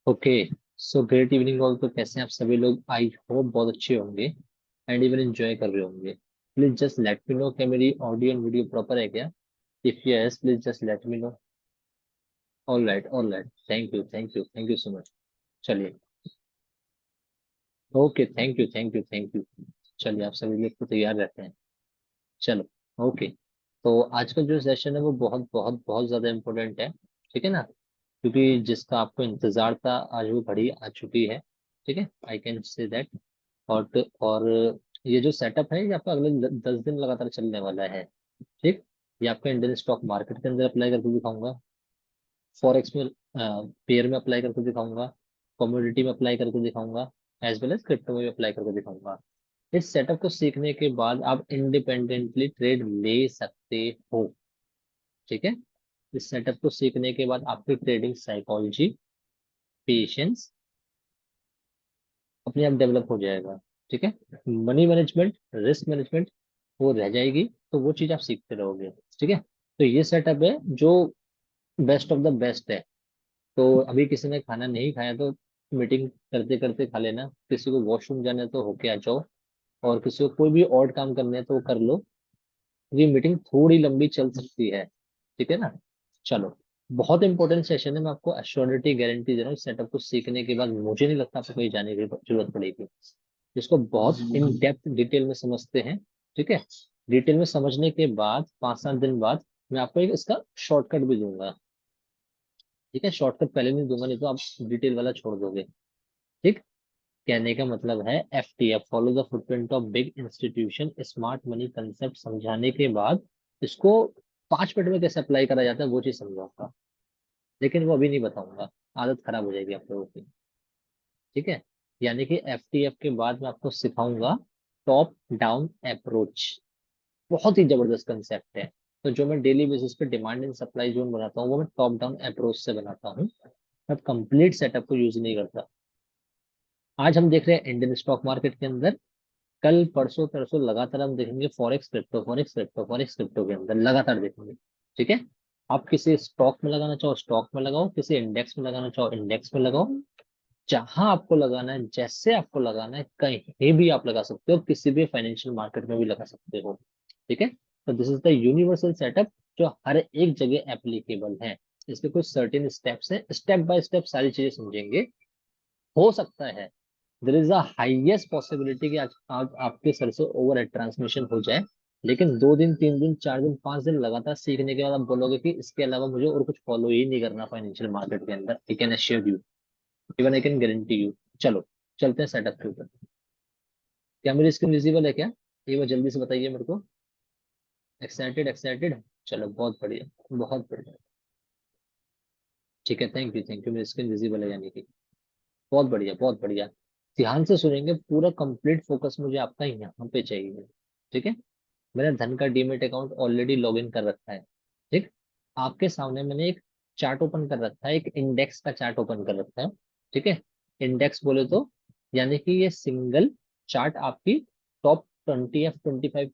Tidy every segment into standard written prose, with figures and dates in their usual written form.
Okay. So great evening all. तो कैसे हैं आप सभी लोग? आई होप बहुत अच्छे होंगे एंड इवन एंजॉय कर रहे होंगे। Please just let me know कि मेरी ऑडियो एंड वीडियो प्रॉपर है क्या? If yes please just let me know. All right, all right. Thank you, thank you, thank you so much. चलिए। Okay, thank you, thank you, thank you. चलिए, आप सभी लोग तो तैयार रहते हैं। चलो। ओके। तो आज का जो सेशन है वो बहुत बहुत बहुत ज्यादा इम्पोर्टेंट है। ठीक है ना? क्योंकि जिसका आपको इंतजार था आज वो घड़ी आ चुकी है। ठीक है, आई कैन से दैट। और ये जो सेटअप है ये आपका अगले 10 दिन लगातार चलने वाला है। ठीक। ये आपका इंडियन स्टॉक मार्केट के अंदर अप्लाई करके दिखाऊंगा, फॉरेक्स में, पेयर में अप्लाई करके दिखाऊंगा, कमोडिटी में अप्लाई करके दिखाऊंगा, एज वेल एज क्रिप्टो में भी अप्लाई करके दिखाऊंगा। इस सेटअप को सीखने के बाद आप इंडिपेंडेंटली ट्रेड ले सकते हो। ठीक है। इस सेटअप को सीखने के बाद आपकी ट्रेडिंग साइकोलॉजी, पेशेंस अपने आप डेवलप हो जाएगा। ठीक है। मनी मैनेजमेंट, रिस्क मैनेजमेंट वो रह जाएगी, तो वो चीज आप सीखते रहोगे। ठीक है। तो ये सेटअप है जो बेस्ट ऑफ द बेस्ट है। तो अभी किसी ने खाना नहीं खाया तो मीटिंग करते करते खा लेना, किसी को वॉशरूम जाना है तो होके आ जाओ, और किसी को कोई भी और काम करने है तो वो कर लो। ये मीटिंग थोड़ी लंबी चल सकती है। ठीक है ना? चलो। बहुत इंपॉर्टेंट सेशन है, मैं आपको एश्योरिटी गारंटी दे रहा हूँ। इस सेटअप को सीखने के बाद मुझे नहीं लगता आपको कहीं जाने की जरूरत पड़ेगी। इसको बहुत इन डेप्थ डिटेल में समझते हैं। ठीक है। डिटेल में समझने के बाद 5-7 दिन बाद मैं आपको एक इसका शॉर्टकट भी दूंगा। ठीक है, शॉर्टकट पहले नहीं दूंगा, नहीं तो आप डिटेल वाला छोड़ दोगे। ठीक। कहने का मतलब है FTF, follow the footprint of big institution, smart money concept समझाने के बाद इसको 5 मिनट में कैसे अप्लाई करा जाता है वो चीज समझाऊंगा। लेकिन वो अभी नहीं बताऊंगा, आदत खराब हो जाएगी आप लोगों की। ठीक है। यानी कि FTF के बाद मैं आपको सिखाऊंगा टॉप डाउन अप्रोच। बहुत ही जबरदस्त कंसेप्ट है। तो जो मैं डेली बेसिस पे डिमांड एंड सप्लाई जोन बनाता हूँ वो मैं टॉप डाउन अप्रोच से बनाता हूँ। मैं कंप्लीट सेटअप को यूज नहीं करता। आज हम देख रहे हैं इंडियन स्टॉक मार्केट के अंदर, कल परसों तरसों लगातार हम देखेंगे forex crypto, forex crypto, forex crypto के अंदर लगातार देखेंगे। ठीक है। आप किसी स्टॉक में लगाना चाहो स्टॉक में लगाओ, किसी इंडेक्स में लगाना चाहो इंडेक्स में लगाओ। जहां आपको लगाना है, जैसे आपको लगाना है, कहीं भी आप लगा सकते हो, किसी भी फाइनेंशियल मार्केट में भी लगा सकते हो। ठीक है। तो this is the universal setup जो हर एक जगह एप्लीकेबल है। इसके कुछ सर्टेन स्टेप्स हैं, स्टेप बाय स्टेप सारी चीजें समझेंगे। हो सकता है there is a highest possibility कि आज आपके सर से ओवर हेड ट्रांसमिशन हो जाए। लेकिन 2 दिन, 3 दिन, 4 दिन, 5 दिन लगातार सीखने के बाद आप बोलोगे कि इसके अलावा मुझे और कुछ फॉलो ही नहीं करना फाइनेंशियल मार्केट के अंदर। I can assure you, even I can guarantee you. चलो, चलते हैं सेटअप के ऊपर। क्या मेरी स्क्रीन विजिबल है क्या? ये वो जल्दी से बताइए मेरे को। Excited, excited. चलो, बहुत बढ़िया, बहुत बढ़िया। ठीक है, थैंक यू, थैंक यू। मेरी स्क्रीन विजिबल है यानी कि बहुत बढ़िया, बहुत बढ़िया। ध्यान से सुनेंगे, पूरा कंप्लीट फोकस मुझे आपका यहाँ पे चाहिए। ठीक है। मैंने धन का demat account already log in कर रखा है। ठीक। आपके सामने मैंने एक चार्ट ओपन कर रखा है, एक इंडेक्स का चार्ट ओपन कर रखा है। ठीक है। इंडेक्स बोले तो यानी कि ये सिंगल चार्ट आपकी टॉप 20 या 25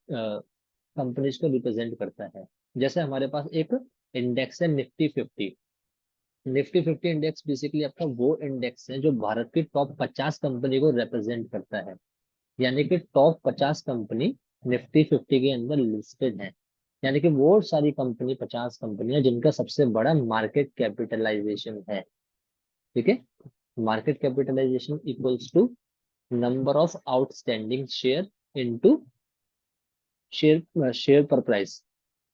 कंपनीज को रिप्रेजेंट करता है। जैसे हमारे पास एक इंडेक्स है निफ्टी 50। निफ्टी 50 इंडेक्स बेसिकली आपका वो इंडेक्स है जो भारत की टॉप 50 कंपनी को रिप्रेजेंट करता है। यानी कि टॉप 50 कंपनी निफ्टी 50 के अंदर लिस्टेड है। यानी कि वो सारी कंपनी, 50 कंपनियां जिनका सबसे बड़ा मार्केट कैपिटलाइजेशन है। ठीक है। Market capitalisation equals to number of outstanding share into share, share पर प्राइस।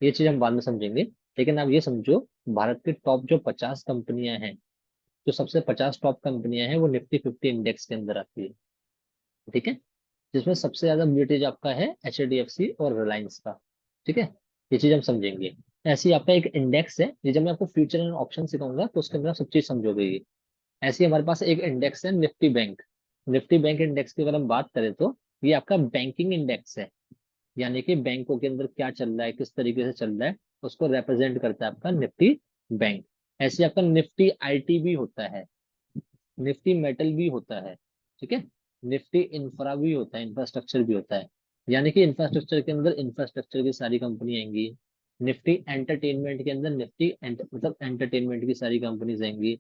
ये चीज हम बाद में समझेंगे। लेकिन आप ये समझो, भारत के टॉप जो 50 कंपनियां हैं, जो सबसे 50 टॉप कंपनियां हैं वो निफ्टी 50 इंडेक्स के अंदर आती है। ठीक है। जिसमें सबसे ज्यादा वेटेज आपका है HDFC और रिलायंस का। ठीक है। ये चीज हम समझेंगे। ऐसे ही आपका एक इंडेक्स है, ये जब मैं आपको फ्यूचर एंड ऑप्शन सिखाऊंगा तो उसके अंदर आप सब चीज समझोगे ये। ऐसे ही हमारे पास एक इंडेक्स है Nifty bank. Nifty bank index की अगर हम बात करें तो ये आपका बैंकिंग इंडेक्स है। यानी कि बैंकों के अंदर क्या चल रहा है, किस तरीके से चल रहा है, उसको रिप्रेजेंट करता है आपका निफ्टी बैंक। ऐसे ही आपका निफ्टी IT भी होता है, निफ्टी मेटल भी होता है। ठीक है। निफ्टी इंफ्रा भी होता है, इंफ्रास्ट्रक्चर भी होता है। यानी कि इंफ्रास्ट्रक्चर के अंदर इंफ्रास्ट्रक्चर की सारी कंपनी आएंगी। निफ्टी एंटरटेनमेंट के अंदर निफ्टी मतलब एंटरटेनमेंट की सारी कंपनीज आएंगी।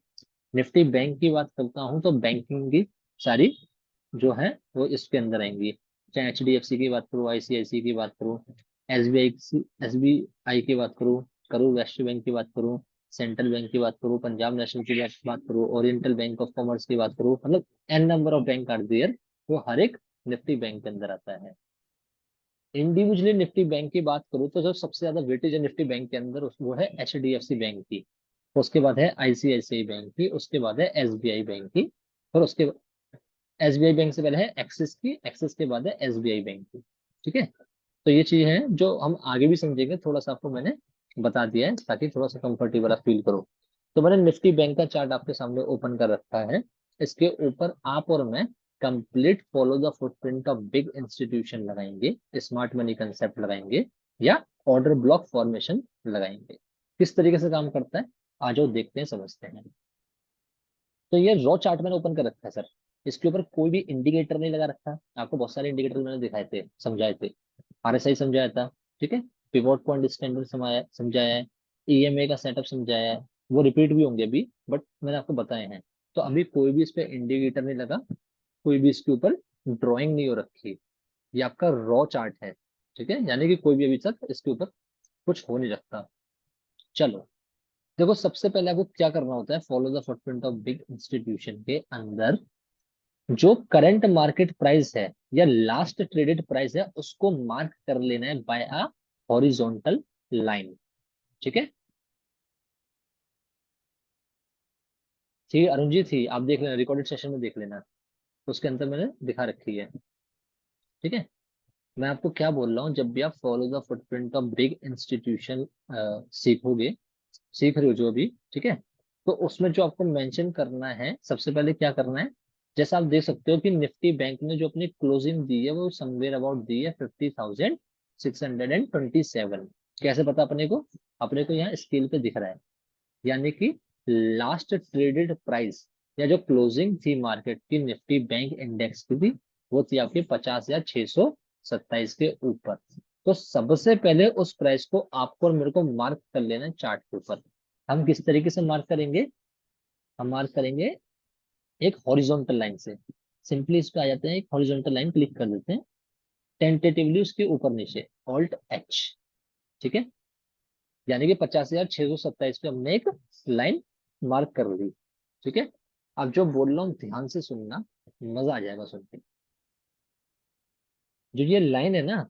निफ्टी बैंक की बात करता हूँ तो बैंकिंग की सारी जो है वो इसके अंदर आएंगी। चाहे HDFC की बात करूँ, ICICI की बात करूँ, SBI की बात करूँ, करूर वैश्य बैंक की बात करूँ, सेंट्रल बैंक की बात करूँ, पंजाब नेशनल की बात करूँ, ओरिएंटल बैंक ऑफ कॉमर्स की बात करूँ, मतलब n number of bank are there, वो हर एक निफ्टी बैंक के अंदर आता है। इंडिविजुअली निफ्टी बैंक की बात करूँ तो जो सबसे ज्यादा वेटेज है निफ्टी बैंक के अंदर वो है HDFC बैंक की, उसके बाद है ICICI बैंक की, उसके बाद है SBI बैंक की, और उसके SBI बैंक से पहले है एक्सिस की, एक्सिस के बाद है SBI बैंक की। ठीक है, तो ये चीज है जो हम आगे भी समझेंगे, थोड़ा सा आपको मैंने बता दिया है ताकि थोड़ा सा कंफर्टेबल आप फील करो। तो मैंने निफ्टी बैंक का चार्ट आपके सामने ओपन कर रखा है। इसके ऊपर आप और मैं complete follow the footprint of big institution लगाएंगे, स्मार्ट मनी कंसेप्ट लगाएंगे, या ऑर्डर ब्लॉक फॉर्मेशन लगाएंगे। किस तरीके से काम करता है आज जो देखते हैं समझते हैं। तो ये रॉ चार्ट मैंने ओपन कर रखा है सर। इसके ऊपर कोई भी इंडिकेटर नहीं लगा रखा। आपको बहुत सारे इंडिकेटर मैंने दिखाए थे, समझाए थे। RSI समझाया था, ठीक है, पिवोट पॉइंट स्टैंडर्ड समझाया है, EMA का सेटअप समझाया है, वो रिपीट भी होंगे अभी, बट मैंने आपको बताए हैं। तो अभी कोई भी इस पे इंडिकेटर नहीं लगा, कोई भी इसके ऊपर ड्राइंग नहीं हो रखी। ये आपका रॉ चार्ट है, ठीक है, यानी कि कोई भी अभी तक इसके ऊपर कुछ हो नहीं रखता। चलो, देखो सबसे पहले आपको क्या करना होता है, follow the footprint of big institution के अंदर जो करंट मार्केट प्राइस है या लास्ट ट्रेडेड प्राइस है उसको मार्क कर लेना है बाय अ हॉरिजॉन्टल लाइन। ठीक है, ठीक है अरुण जी, थी आप देख लेना, रिकॉर्डेड सेशन में देख लेना, उसके अंदर मैंने दिखा रखी है। ठीक है, मैं आपको क्या बोल रहा हूँ, जब भी आप follow the footprint of big institution सीखोगे, सीख रहे हो जो भी, ठीक है, तो उसमें जो आपको मेंशन करना है, सबसे पहले क्या करना है, जैसा आप देख सकते हो कि निफ्टी बैंक ने जो अपनी क्लोजिंग दी है वो समवेयर अबाउट दी है 50,627। कैसे पता अपने को, अपने को यहाँ स्केल पे दिख रहा है, यानी कि लास्ट ट्रेडेड प्राइस या जो क्लोजिंग थी मार्केट की निफ्टी बैंक इंडेक्स की थी, वो थी आपकी 50,627 के ऊपर। तो सबसे पहले उस प्राइस को आपको और मेरे को मार्क कर लेना है चार्ट के ऊपर। हम किस तरीके से मार्क करेंगे, हम मार्क करेंगे एक हॉरिजॉन्टल लाइन से। सिंपली इस पे आ जाते हैं, एक हॉरिजॉन्टल लाइन क्लिक कर देते हैं, टेंटेटिवली उसके ऊपर नीचे Alt H। ठीक है, यानी कि 50,627 पे हमने एक लाइन मार्क कर ली। ठीक है, अब जो बोल रहा हूँ ध्यान से सुनना, मजा आ जाएगा सुन के। जो ये लाइन है ना,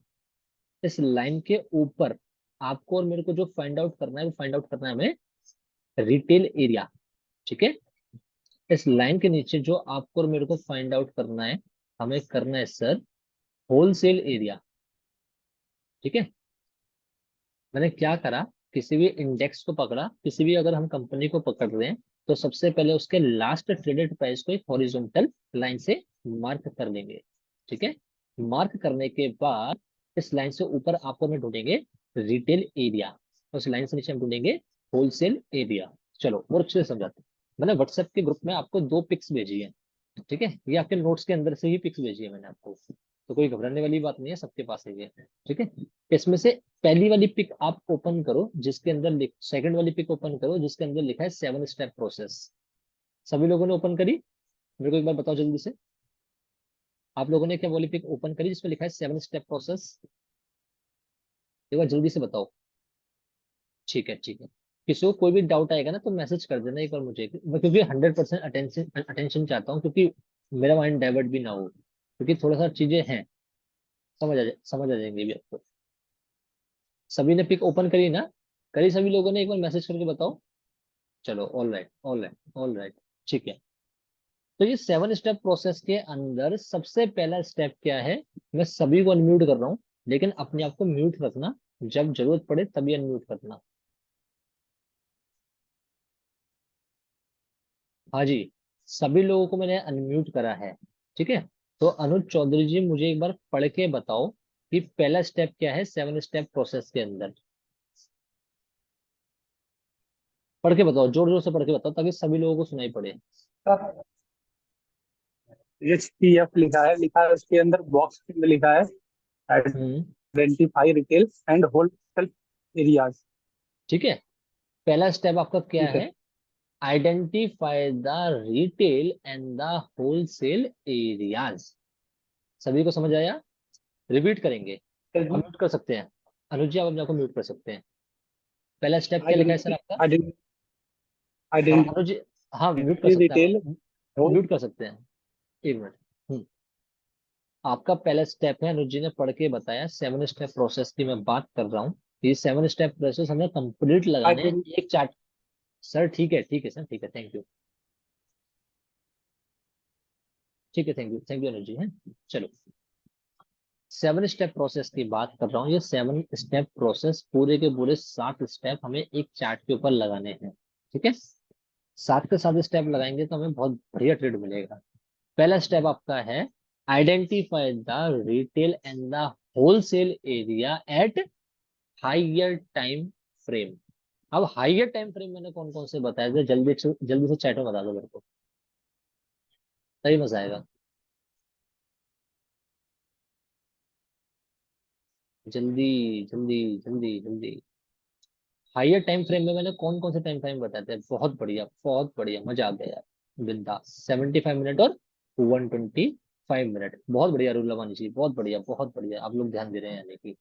इस लाइन के ऊपर आपको और मेरे को जो फाइंड आउट करना है, वो फाइंड आउट करना है हमें रिटेल एरिया। ठीक है, इस लाइन के नीचे जो आपको और मेरे को फाइंड आउट करना है, हमें करना है सर होलसेल एरिया। ठीक है, मैंने क्या करा, किसी भी इंडेक्स को पकड़ा, किसी भी अगर हम कंपनी को पकड़ रहे हैं, तो सबसे पहले उसके लास्ट ट्रेडेड प्राइस को एक हॉरिजॉन्टल लाइन से मार्क कर लेंगे। ठीक है, मार्क करने के बाद इस लाइन से ऊपर आपको में ढूंढेंगे रिटेल एरिया, उस लाइन से नीचे हम ढूंढेंगे होलसेल एरिया। चलो और अच्छे से समझाते हैं। मैंने व्हाट्सएप के ग्रुप में आपको 2 पिक्स भेजी है। ठीक है, ये आपके नोट्स के अंदर से ही पिक्स भेजी है मैंने आपको, तो कोई घबराने वाली बात नहीं है, सबके पास है ये। ठीक है, इसमें से पहली वाली पिक आप ओपन करो जिसके अंदर सेकंड वाली पिक ओपन करो जिसके अंदर लिखा है 7 स्टेप प्रोसेस। सभी लोगों ने ओपन करी? मेरे को एक बार बताओ जल्दी से, आप लोगों ने क्या वाली पिक ओपन करी जिसमें लिखा है 7 स्टेप प्रोसेस? एक बार जल्दी से बताओ। ठीक है, ठीक है, किसी को कोई भी डाउट आएगा ना तो मैसेज कर देना एक बार मुझे, क्योंकि 100% अटेंशन अटेंशन चाहता हूँ, क्योंकि मेरा माइंड डाइवर्ट भी ना हो, क्योंकि थोड़ा सा चीजें हैं, समझ आ जाएंगे भी आपको। सभी ने पिक ओपन करी ना? करी सभी लोगों ने? एक बार मैसेज करके बताओ। चलो, all right, all right, all right. ठीक है, तो ये 7 स्टेप प्रोसेस के अंदर सबसे पहला स्टेप क्या है, मैं सभी को अनम्यूट कर रहा हूँ, लेकिन अपने आप को म्यूट रखना, जब जरूरत पड़े तभी अनम्यूट करना। हाँ जी, सभी लोगों को मैंने अनम्यूट करा है। ठीक है, तो अनुज चौधरी जी मुझे एक बार पढ़ के बताओ कि पहला स्टेप क्या है 7 स्टेप प्रोसेस के अंदर। पढ़ के बताओ, जोर जोर से पढ़ के बताओ ताकि सभी लोगों को सुनाई पड़े। HPF लिखा है उसके अंदर बॉक्स के अंदर लिखा है hmm, identify retail and wholesale areas. ठीक है, पहला स्टेप आपका क्या ठीक है। है, identify the retail and the wholesale areas. सभी को समझ आया? रिपीट करेंगे। आप म्यूट कर सकते हैं। अनुज जी, आप अपने आप को म्यूट कर सकते हैं। पहला स्टेप क्या लिखा है सर आपका? हाँ अनुज जी, हाँ म्यूट कर आइडेंटिटी सकते हैं डिटेल आप। होल। म्यूट कर सकते हैं। एक मिनट। आपका पहला स्टेप है, अनुज जी ने पढ़ के बताया, 7 स्टेप प्रोसेस की मैं बात कर रहा हूँ। ये 7 स्टेप प्रोसेस हमें कंप्लीट लगाने हैं एक चार्ट। सर ठीक है सर, ठीक है, थैंक यू। ठीक है, थैंक यू अनुज जी है। चलो, 7 स्टेप प्रोसेस की बात कर रहा हूँ। ये 7 स्टेप प्रोसेस पूरे के पूरे 7 स्टेप हमें एक चार्ट के ऊपर लगाने हैं। ठीक है, 7 के 7 स्टेप लगाएंगे तो हमें बहुत बढ़िया ट्रेड मिलेगा। पहला स्टेप आपका है, identify the retail and the wholesale area eight higher time frame. अब हाइयर टाइम फ्रेम मैंने कौन कौन से बताए थे, जल्दी से चैट में बता दो मेरे को, तभी मजा आएगा। जल्दी जल्दी जल्दी जल्दी। हाइयर टाइम फ्रेम में मैंने कौन कौन से टाइम फ्रेम बताए थे? बहुत बढ़िया, मजा आ गया यार, बिंदास। 75 मिनट और 125 मिनट, बहुत बढ़िया रूल लगानी चाहिए, बहुत बढ़िया, बहुत बढ़िया, आप लोग ध्यान दे रहे हैं यानी कि।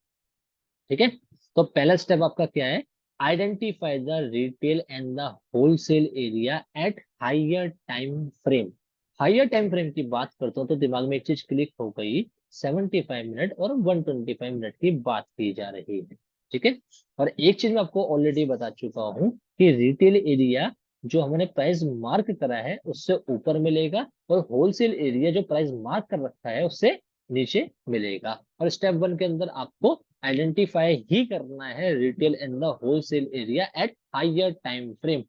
ठीक है, तो पहला स्टेप आपका क्या है? Identify the retail and the wholesale area eight higher time frame. Higher time frame की बात करता हूँ तो दिमाग में एक चीज क्लिक हो गई, 75 मिनट और 125 मिनट की बात की जा रही है। ठीक है, और एक चीज मैं आपको ऑलरेडी बता चुका हूँ कि रिटेल एरिया जो हमने प्राइस मार्क करा है उससे ऊपर मिलेगा, और होलसेल एरिया जो प्राइस मार्क कर रखा है उससे नीचे मिलेगा। और स्टेप 1 के अंदर आपको आइडेंटिफाई ही करना है retail and the wholesale area eight higher time frame.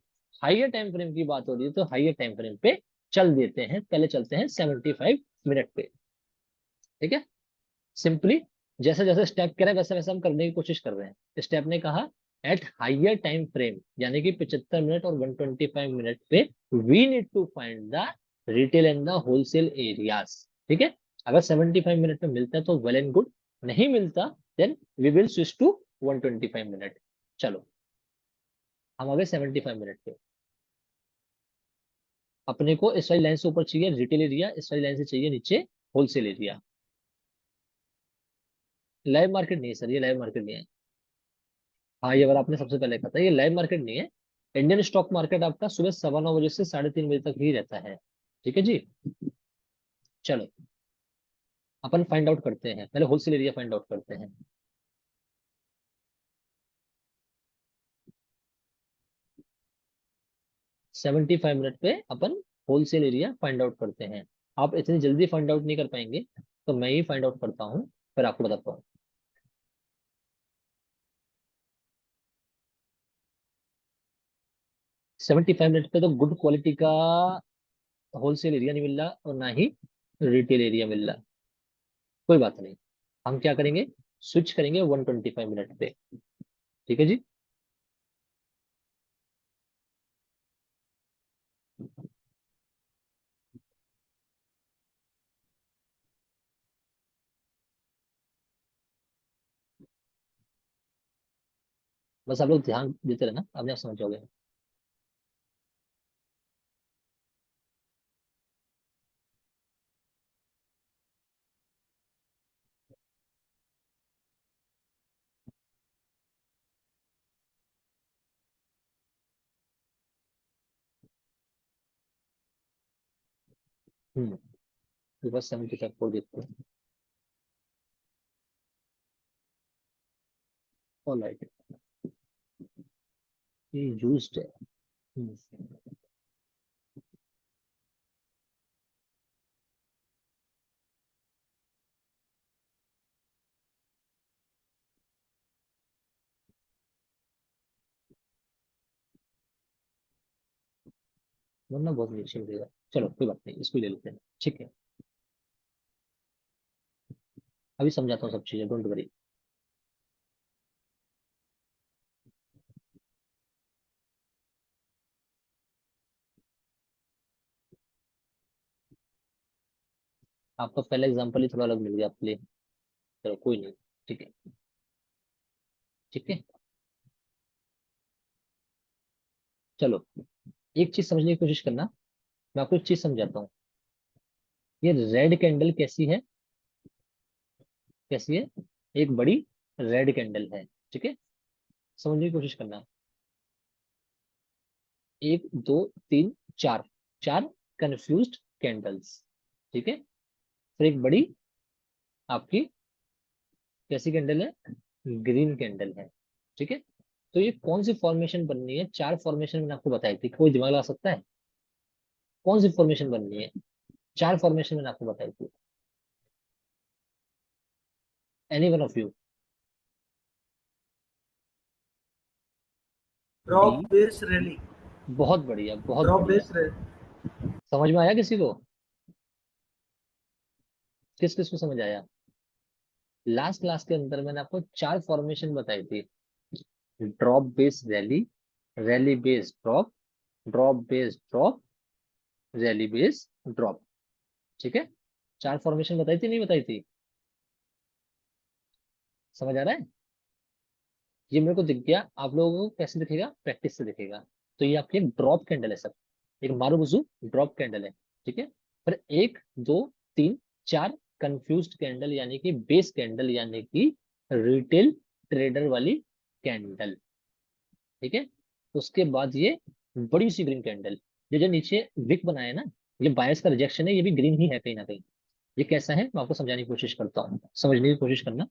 Higher time frame की बात हो रही है तो हाइयर टाइम फ्रेम पे चल देते हैं, पहले चलते हैं 75 मिनट पे। ठीक है, सिंपली जैसे जैसे स्टेप कह रहे हैं वैसे वैसे हम करने की कोशिश कर रहे हैं। स्टेप ने कहा एट हाइयर टाइम फ्रेम, यानी कि 75 मिनट और 125 मिनट पे we need to find the retail and the wholesale areas. ठीक है, अगर 75 मिनट में मिलता है तो वेल एंड गुड, नहीं मिलता then we will switch to 125 minute. चलो, हम आ गए 75 मिनट पे। अपने को इस वाली लाइन से ऊपर चाहिए रिटेल एरिया, इस वाली लाइन से चाहिए नीचे होलसेल एरिया। लाइव मार्केट नहीं है सर, ये लाइव मार्केट नहीं है। हाँ, ये बार आपने सबसे पहले कहा था, ये लाइव मार्केट नहीं है। इंडियन स्टॉक मार्केट आपका सुबह 9:15 बजे से 3:30 बजे तक ही रहता है। ठीक है जी, चलो अपन फाइंड आउट करते हैं, पहले होलसेल एरिया फाइंड आउट करते हैं। 75 मिनट पे अपन होलसेल एरिया फाइंड आउट करते हैं। आप इतनी जल्दी फाइंड आउट नहीं कर पाएंगे, तो मैं ही फाइंड आउट करता हूँ, फिर आपको बताता हूँ। 75 मिनट पे तो गुड क्वालिटी का होलसेल एरिया नहीं मिल रहा और ना ही रिटेल एरिया मिल रहा। कोई बात नहीं, हम क्या करेंगे, स्विच करेंगे 125 मिनट पे। ठीक है जी, बस आप लोग ध्यान देते रहना, अपने आप समझ जाओगे। बस 70 तक को देखते हैं। ऑलराइट, ये यूज्ड है। हम्म, वरना बहुत नीचे मिलेगा। चलो कोई बात नहीं, इसको ही ले लेते हैं। ठीक है, अभी समझाता हूँ सब चीजें, डोंट वरी। आपका पहला एग्जांपल ही थोड़ा अलग मिल गया आपके लिए। चलो कोई नहीं, ठीक है। ठीक है, चलो एक चीज समझने की कोशिश करना, मैं आपको एक चीज समझाता हूँ। ये रेड कैंडल कैसी है, कैसी है, एक बड़ी रेड कैंडल है, ठीक है। समझने की कोशिश करना, एक दो तीन चार, चार कंफ्यूज्ड कैंडल्स, ठीक है। फिर एक बड़ी आपकी कैसी कैंडल है, ग्रीन कैंडल है, ठीक है। तो ये कौन सी फॉर्मेशन बननी है, चार फॉर्मेशन मैंने आपको बताई थी, कोई दिमाग लगा सकता है कौन सी फॉर्मेशन बननी है, चार फॉर्मेशन मैंने आपको बताई थी, any one of you. D, drop base rally. बहुत बढ़िया बहुत ड्रॉप बढ़िया। Base rally. समझ में आया किसी को, किस किस को समझ आया। लास्ट क्लास के अंदर मैंने आपको चार फॉर्मेशन बताई थी, drop base rally, rally base drop, drop base drop, rally base drop, ठीक है। चार फॉर्मेशन बताई थी नहीं बताई थी, समझ आ रहा है। ये मेरे को दिख गया, आप लोगों को कैसे दिखेगा, प्रैक्टिस से दिखेगा। तो ये आपकी एक ड्रॉप कैंडल है सर, एक मारुबुजू ड्रॉप कैंडल है, ठीक है। पर एक दो तीन चार कंफ्यूज्ड कैंडल यानी कि बेस कैंडल यानी कि रिटेल ट्रेडर वाली कैंडल, ठीक है। उसके बाद ये बड़ी सी ग्रीन कैंडल, ये जो नीचे विक बनाया है ना, ये बायस का रिजेक्शन है, ये भी ग्रीन ही है कहीं ना कहीं। ये कैसा है मैं आपको समझाने की कोशिश करता हूँ, समझने की कोशिश करना।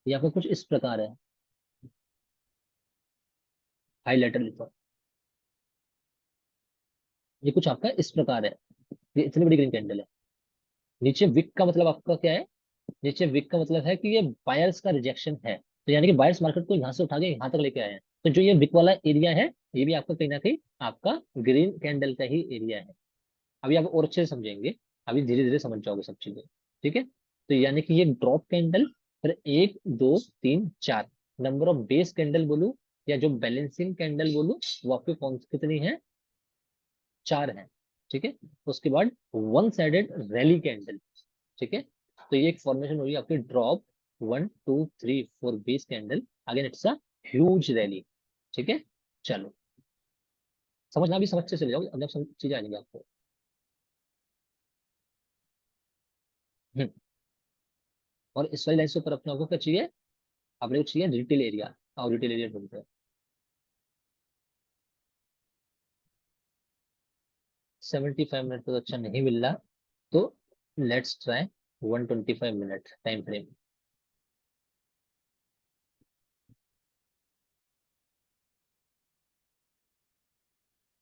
ये आपको कुछ इस प्रकार है, हाईलाइटर लिखो। ये कुछ आपका इस प्रकार है, ये इतनी बड़ी ग्रीन कैंडल है। नीचे विक का मतलब आपका क्या है, नीचे विक का मतलब है कि ये बायर्स का रिजेक्शन है, तो यानी कि बायर्स मार्केट को यहाँ से उठा के यहाँ तक लेके आए हैं। तो जो ये विक वाला एरिया है, ये भी आपका कहीं ना कहीं आपका ग्रीन कैंडल का ही एरिया है। अभी आप और अच्छे से समझेंगे, अभी धीरे धीरे समझ जाओगे सब चीजें, ठीक है। तो यानी कि ये ड्रॉप कैंडल, फिर एक दो तीन चार, नंबर ऑफ बेस कैंडल बोलूं या जो बैलेंसिंग कैंडल बोलूं, वो आपके कौन कितनी है, चार है, ठीक है। उसके बाद वन साइडेड रैली कैंडल, ठीक है। तो ये एक फॉर्मेशन होगी आपकी drop, one two three four base candle, again it's a huge rally, ठीक है। चलो, समझना भी समझ से चले जाओ, अब चीजें आ जाएंगी आपको। हम्म। और इस वाली लाइन से ऊपर अपने आपको क्या चाहिए, अपने को चाहिए रिटेल एरिया, और रिटेल एरिया ढूंढते हैं। 75 मिनट तो अच्छा नहीं मिल रहा, तो let's try 125 minute time frame.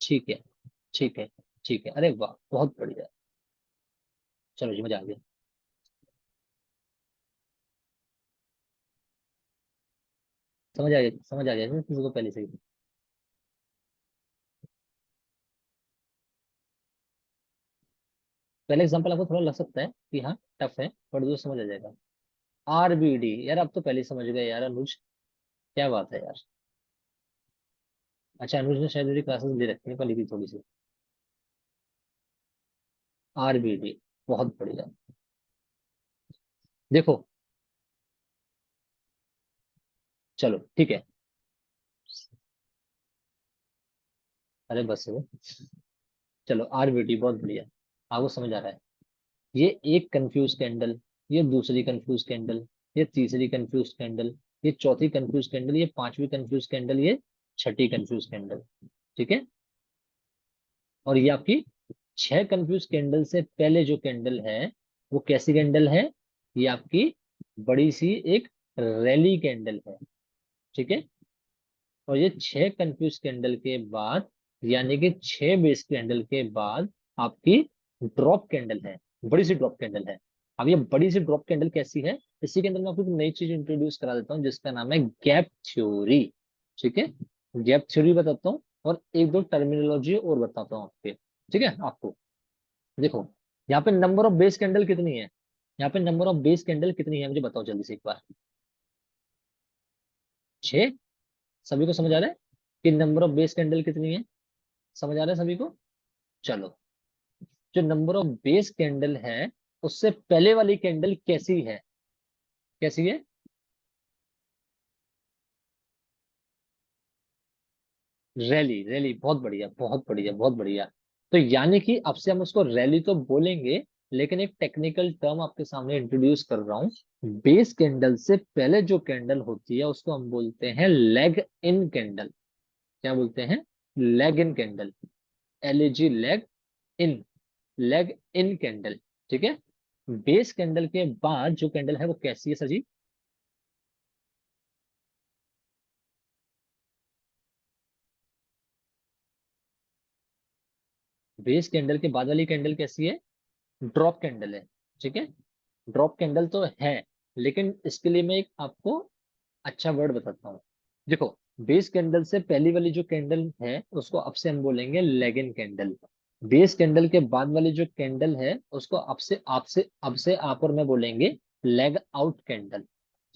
ठीक है, ठीक है, ठीक है, अरे वाह बहुत बढ़िया। चलो जी मजा आ गया। समझ आ गया, समझ आ गया ना किसी को पहले से ही। पहले एग्जांपल आपको थोड़ा लग सकता है कि हाँ टफ है, पर जो समझ आ जाएगा। आरबीडी, यार आप तो पहले ही समझ गए यार अनुज, क्या बात है यार। अच्छा अनुज ने शायद मेरी क्लासेस ले रखी है पहले की थोड़ी सी। आरबीडी, बहुत बढ़िया। देखो, चलो ठीक है, अरे बस वो, चलो आरबीडी बहुत बढ़िया, आपको समझ आ रहा है। ये एक कंफ्यूज कैंडल, ये दूसरी कंफ्यूज कैंडल, ये तीसरी कंफ्यूज कैंडल, ये चौथी कंफ्यूज कैंडल, ये पांचवी कंफ्यूज कैंडल, ये छठी कंफ्यूज कैंडल, ठीक है। और ये आपकी छह कंफ्यूज कैंडल से पहले जो कैंडल है, वो कैसी कैंडल है, ये आपकी बड़ी सी एक रैली कैंडल है, ठीक है। और ये छह कंफ्यूज कैंडल के बाद, यानी कि छह बेस कैंडल के बाद आपकी ड्रॉप कैंडल है, बड़ी सी ड्रॉप कैंडल है। अब ये बड़ी सी ड्रॉप कैंडल कैसी है, इसी के अंदर मैं आपको एक नई चीज इंट्रोड्यूस करा देता हूँ जिसका नाम है गैप थ्योरी, ठीक है। गैप थ्योरी बताता हूँ और एक दो टर्मिनोलॉजी और बताता हूँ आपके, ठीक है आपको। देखो, यहाँ पे नंबर ऑफ बेस कैंडल कितनी है, यहाँ पे नंबर ऑफ बेस कैंडल कितनी है मुझे बताओ जल्दी से एक बार। छह, सभी को समझ आ रहा है कि नंबर ऑफ बेस कैंडल कितनी है, समझ आ रहा है सभी को। चलो, जो नंबर ऑफ बेस कैंडल है उससे पहले वाली कैंडल कैसी है, कैसी है, रैली, रैली, बहुत बढ़िया, बहुत बढ़िया, बहुत बढ़िया। तो यानी कि अब से हम उसको रैली तो बोलेंगे, लेकिन एक टेक्निकल टर्म आपके सामने इंट्रोड्यूस कर रहा हूँ। बेस कैंडल से पहले जो कैंडल होती है उसको हम बोलते हैं लेग इन कैंडल। क्या बोलते हैं? Leg in candle. LAG, leg in, leg in candle. ठीक है। बेस कैंडल के बाद जो कैंडल है वो कैसी है सर जी? बेस कैंडल के बाद वाली कैंडल कैसी है? ड्रॉप कैंडल है। ठीक है। ड्रॉप कैंडल तो है, लेकिन इसके लिए मैं एक आपको अच्छा वर्ड बताता हूँ। देखो, बेस कैंडल से पहली वाली जो कैंडल है उसको अब से हम बोलेंगे लेगिन कैंडल। बेस कैंडल के बाद वाली जो कैंडल है उसको अब से आप और मैं बोलेंगे लेग आउट कैंडल।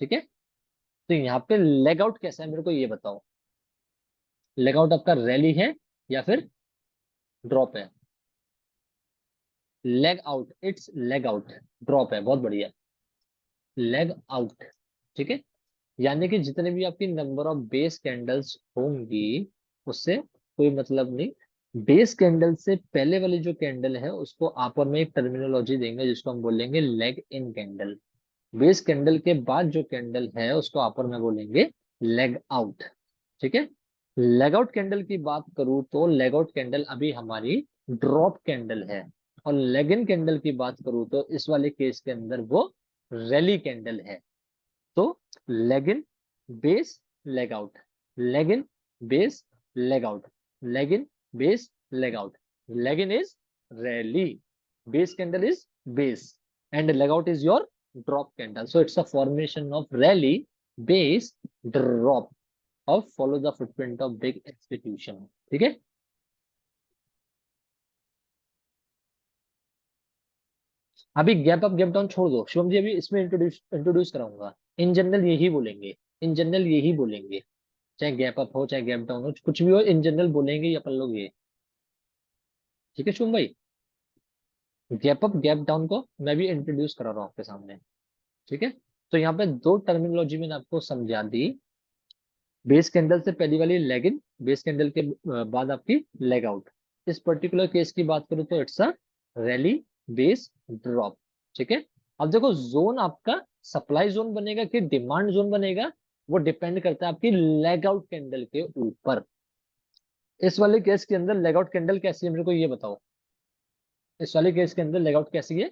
ठीक है। तो यहाँ पे लेग आउट कैसा है मेरे को ये बताओ। लेग आउट आपका रैली है या फिर ड्रॉप है? Leg out, it's leg out. Drop है, बहुत बढ़िया। Leg out. ठीक है। यानी कि जितने भी आपकी नंबर ऑफ बेस कैंडल्स होंगी उससे कोई मतलब नहीं। बेस कैंडल से पहले वाली जो कैंडल है उसको आप और मैं एक टर्मिनोलॉजी देंगे जिसको हम बोलेंगे leg in candle. Base candle के बाद जो कैंडल है उसको आप और मैं बोलेंगे लेग आउट। ठीक है। लेग आउट कैंडल की बात करूं तो लेग आउट कैंडल अभी हमारी ड्रॉप कैंडल है। और लेग इन कैंडल की बात करूं तो इस वाले केस के अंदर वो रैली कैंडल है। तो leg in, base, leg out, leg in, base, leg out, leg in, base, leg out. Leg in is rally, base candle is base, and leg out is your drop candle. So it's a formation of rally, base, drop, और follow the footprint of big institution. ठीक है। अभी gap up gap down छोड़ दो शिवम जी, अभी इसमें introduce introduce कराऊंगा। In general यही बोलेंगे, इन जनरल यही बोलेंगे। चाहे गैप अप हो चाहे गैप डाउन हो, कुछ भी हो, इन जनरल बोलेंगे ही अपन लोग ये। ठीक है शुभम भाई। गैप अप गैप डाउन को मैं भी इंट्रोड्यूस करा रहा हूँ आपके सामने। ठीक है। तो यहाँ पे दो टर्मिनोलॉजी मैंने आपको समझा दी। बेस कैंडल से पहली वाली लेग इन, बेस कैंडल के बाद आपकी लेग आउट। इस पर्टिकुलर केस की बात करूँ तो it's a rally, base, drop. ठीक है। अब देखो, जोन आपका सप्लाई जोन बनेगा कि डिमांड जोन बनेगा, वो डिपेंड करता है आपकी लेग आउट कैंडल के ऊपर। इस वाले केस के अंदर लेग आउट कैंडल कैसी है मेरे को ये बताओ। इस वाले केस के अंदर लेग आउट कैसी है?